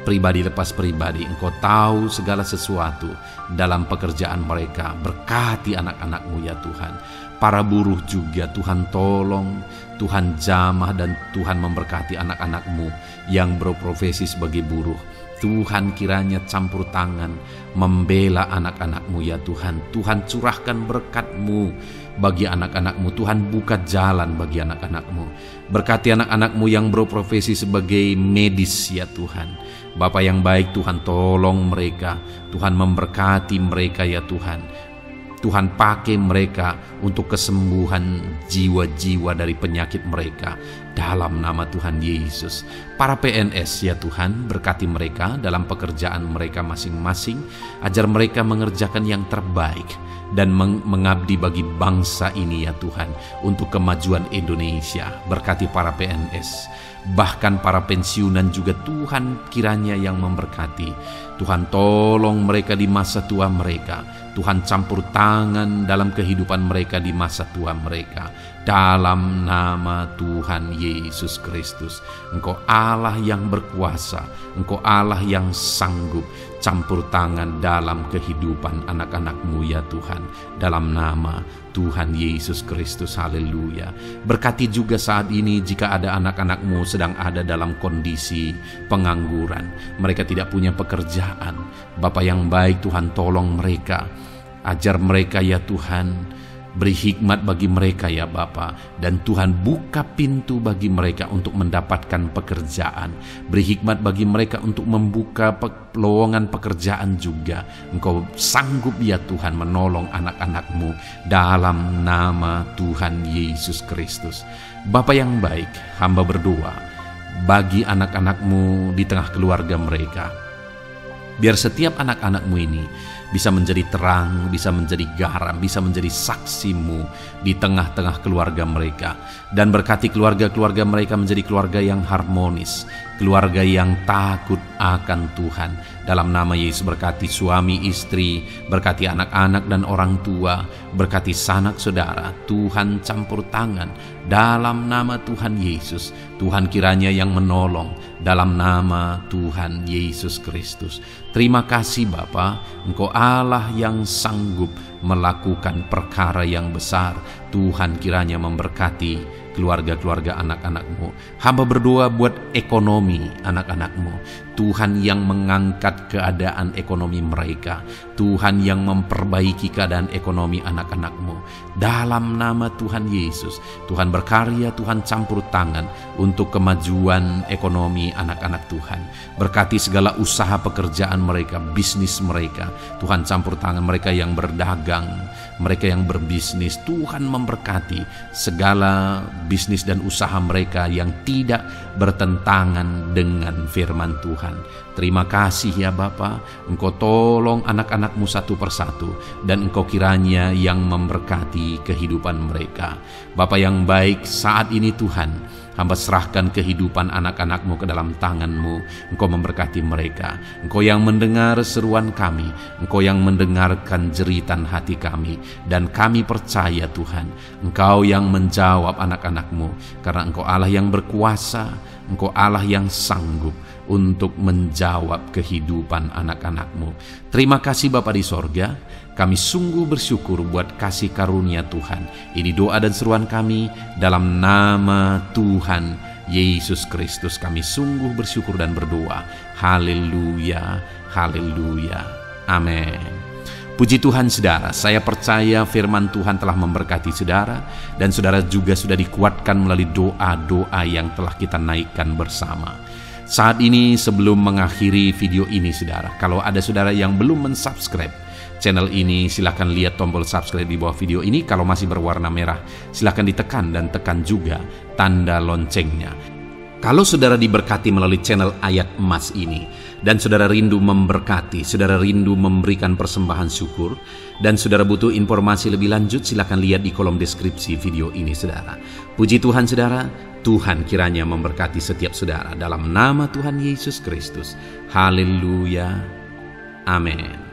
pribadi lepas pribadi. Engkau tahu segala sesuatu dalam pekerjaan mereka. Berkati anak-anak-Mu ya Tuhan. Para buruh juga Tuhan tolong, Tuhan jamah, dan Tuhan memberkati anak-anak-Mu yang berprofesi sebagai buruh. Tuhan kiranya campur tangan membela anak-anak-Mu ya Tuhan. Tuhan curahkan berkat-Mu bagi anak-anak-Mu. Tuhan buka jalan bagi anak-anak-Mu. Berkati anak-anak-Mu yang berprofesi sebagai medis ya Tuhan. Bapa yang baik, Tuhan tolong mereka. Tuhan memberkati mereka ya Tuhan. Tuhan pakai mereka untuk kesembuhan jiwa-jiwa dari penyakit mereka. Dalam nama Tuhan Yesus. Para PNS ya Tuhan, berkati mereka dalam pekerjaan mereka masing-masing. Ajar mereka mengerjakan yang terbaik dan mengabdi bagi bangsa ini ya Tuhan, untuk kemajuan Indonesia. Berkati para PNS. Bahkan para pensiunan juga Tuhan kiranya yang memberkati. Tuhan tolong mereka di masa tua mereka. Tuhan campur tangan dalam kehidupan mereka di masa tua mereka. Dalam nama Tuhan Yesus Kristus. Engkau Allah yang berkuasa. Engkau Allah yang sanggup. Campur tangan dalam kehidupan anak-anak-Mu ya Tuhan. Dalam nama Tuhan Yesus Kristus. Haleluya. Berkati juga saat ini jika ada anak-anak-Mu sedang ada dalam kondisi pengangguran. Mereka tidak punya pekerjaan. Bapa yang baik, Tuhan tolong mereka. Ajar mereka ya Tuhan. Beri hikmat bagi mereka ya Bapa. Dan Tuhan buka pintu bagi mereka untuk mendapatkan pekerjaan. Beri hikmat bagi mereka untuk membuka lowongan pekerjaan juga. Engkau sanggup ya Tuhan menolong anak-anak-Mu dalam nama Tuhan Yesus Kristus. Bapa yang baik, hamba berdoa bagi anak-anak-Mu di tengah keluarga mereka. Biar setiap anak-anak-Mu ini bisa menjadi terang, bisa menjadi garam, bisa menjadi saksi-Mu di tengah-tengah keluarga mereka. Dan berkati keluarga-keluarga mereka menjadi keluarga yang harmonis, keluarga yang takut akan Tuhan. Dalam nama Yesus, berkati suami istri, berkati anak-anak dan orang tua, berkati sanak saudara. Tuhan campur tangan dalam nama Tuhan Yesus. Tuhan kiranya yang menolong dalam nama Tuhan Yesus Kristus. Terima kasih Bapa, Engkau Allah yang sanggup melakukan perkara yang besar. Tuhan kiranya memberkati keluarga-keluarga anak-anak-Mu. Hamba berdoa buat ekonomi anak-anak-Mu. Tuhan yang mengangkat keadaan ekonomi mereka. Tuhan yang memperbaiki keadaan ekonomi anak-anak-Mu. Dalam nama Tuhan Yesus, Tuhan berkarya, Tuhan campur tangan untuk kemajuan ekonomi anak-anak Tuhan. Berkati segala usaha pekerjaan mereka, bisnis mereka. Tuhan campur tangan mereka yang berdagang, mereka yang berbisnis. Tuhan memberkati segala bisnis dan usaha mereka yang tidak bertentangan dengan firman Tuhan. Terima kasih ya Bapa, Engkau tolong anak-anak-Mu satu persatu, dan Engkau kiranya yang memberkati kehidupan mereka. Bapa yang baik, saat ini Tuhan, hamba serahkan kehidupan anak-anak-Mu ke dalam tangan-Mu. Engkau memberkati mereka. Engkau yang mendengar seruan kami. Engkau yang mendengarkan jeritan hati kami. Dan kami percaya Tuhan, Engkau yang menjawab anak-anak-Mu. Karena Engkau Allah yang berkuasa. Engkau Allah yang sanggup untuk menjawab kehidupan anak-anak-Mu. Terima kasih Bapa di sorga. Kami sungguh bersyukur buat kasih karunia Tuhan. Ini doa dan seruan kami dalam nama Tuhan Yesus Kristus. Kami sungguh bersyukur dan berdoa. Haleluya, haleluya, amin. Puji Tuhan saudara, saya percaya firman Tuhan telah memberkati saudara, dan saudara juga sudah dikuatkan melalui doa-doa yang telah kita naikkan bersama. Saat ini sebelum mengakhiri video ini saudara, kalau ada saudara yang belum mensubscribe channel ini, silakan lihat tombol subscribe di bawah video ini. Kalau masih berwarna merah, silakan ditekan dan tekan juga tanda loncengnya. Kalau saudara diberkati melalui channel Ayat Emas ini, dan saudara rindu memberkati, saudara rindu memberikan persembahan syukur, dan saudara butuh informasi lebih lanjut, silakan lihat di kolom deskripsi video ini saudara. Puji Tuhan saudara, Tuhan kiranya memberkati setiap saudara dalam nama Tuhan Yesus Kristus. Haleluya. Amin.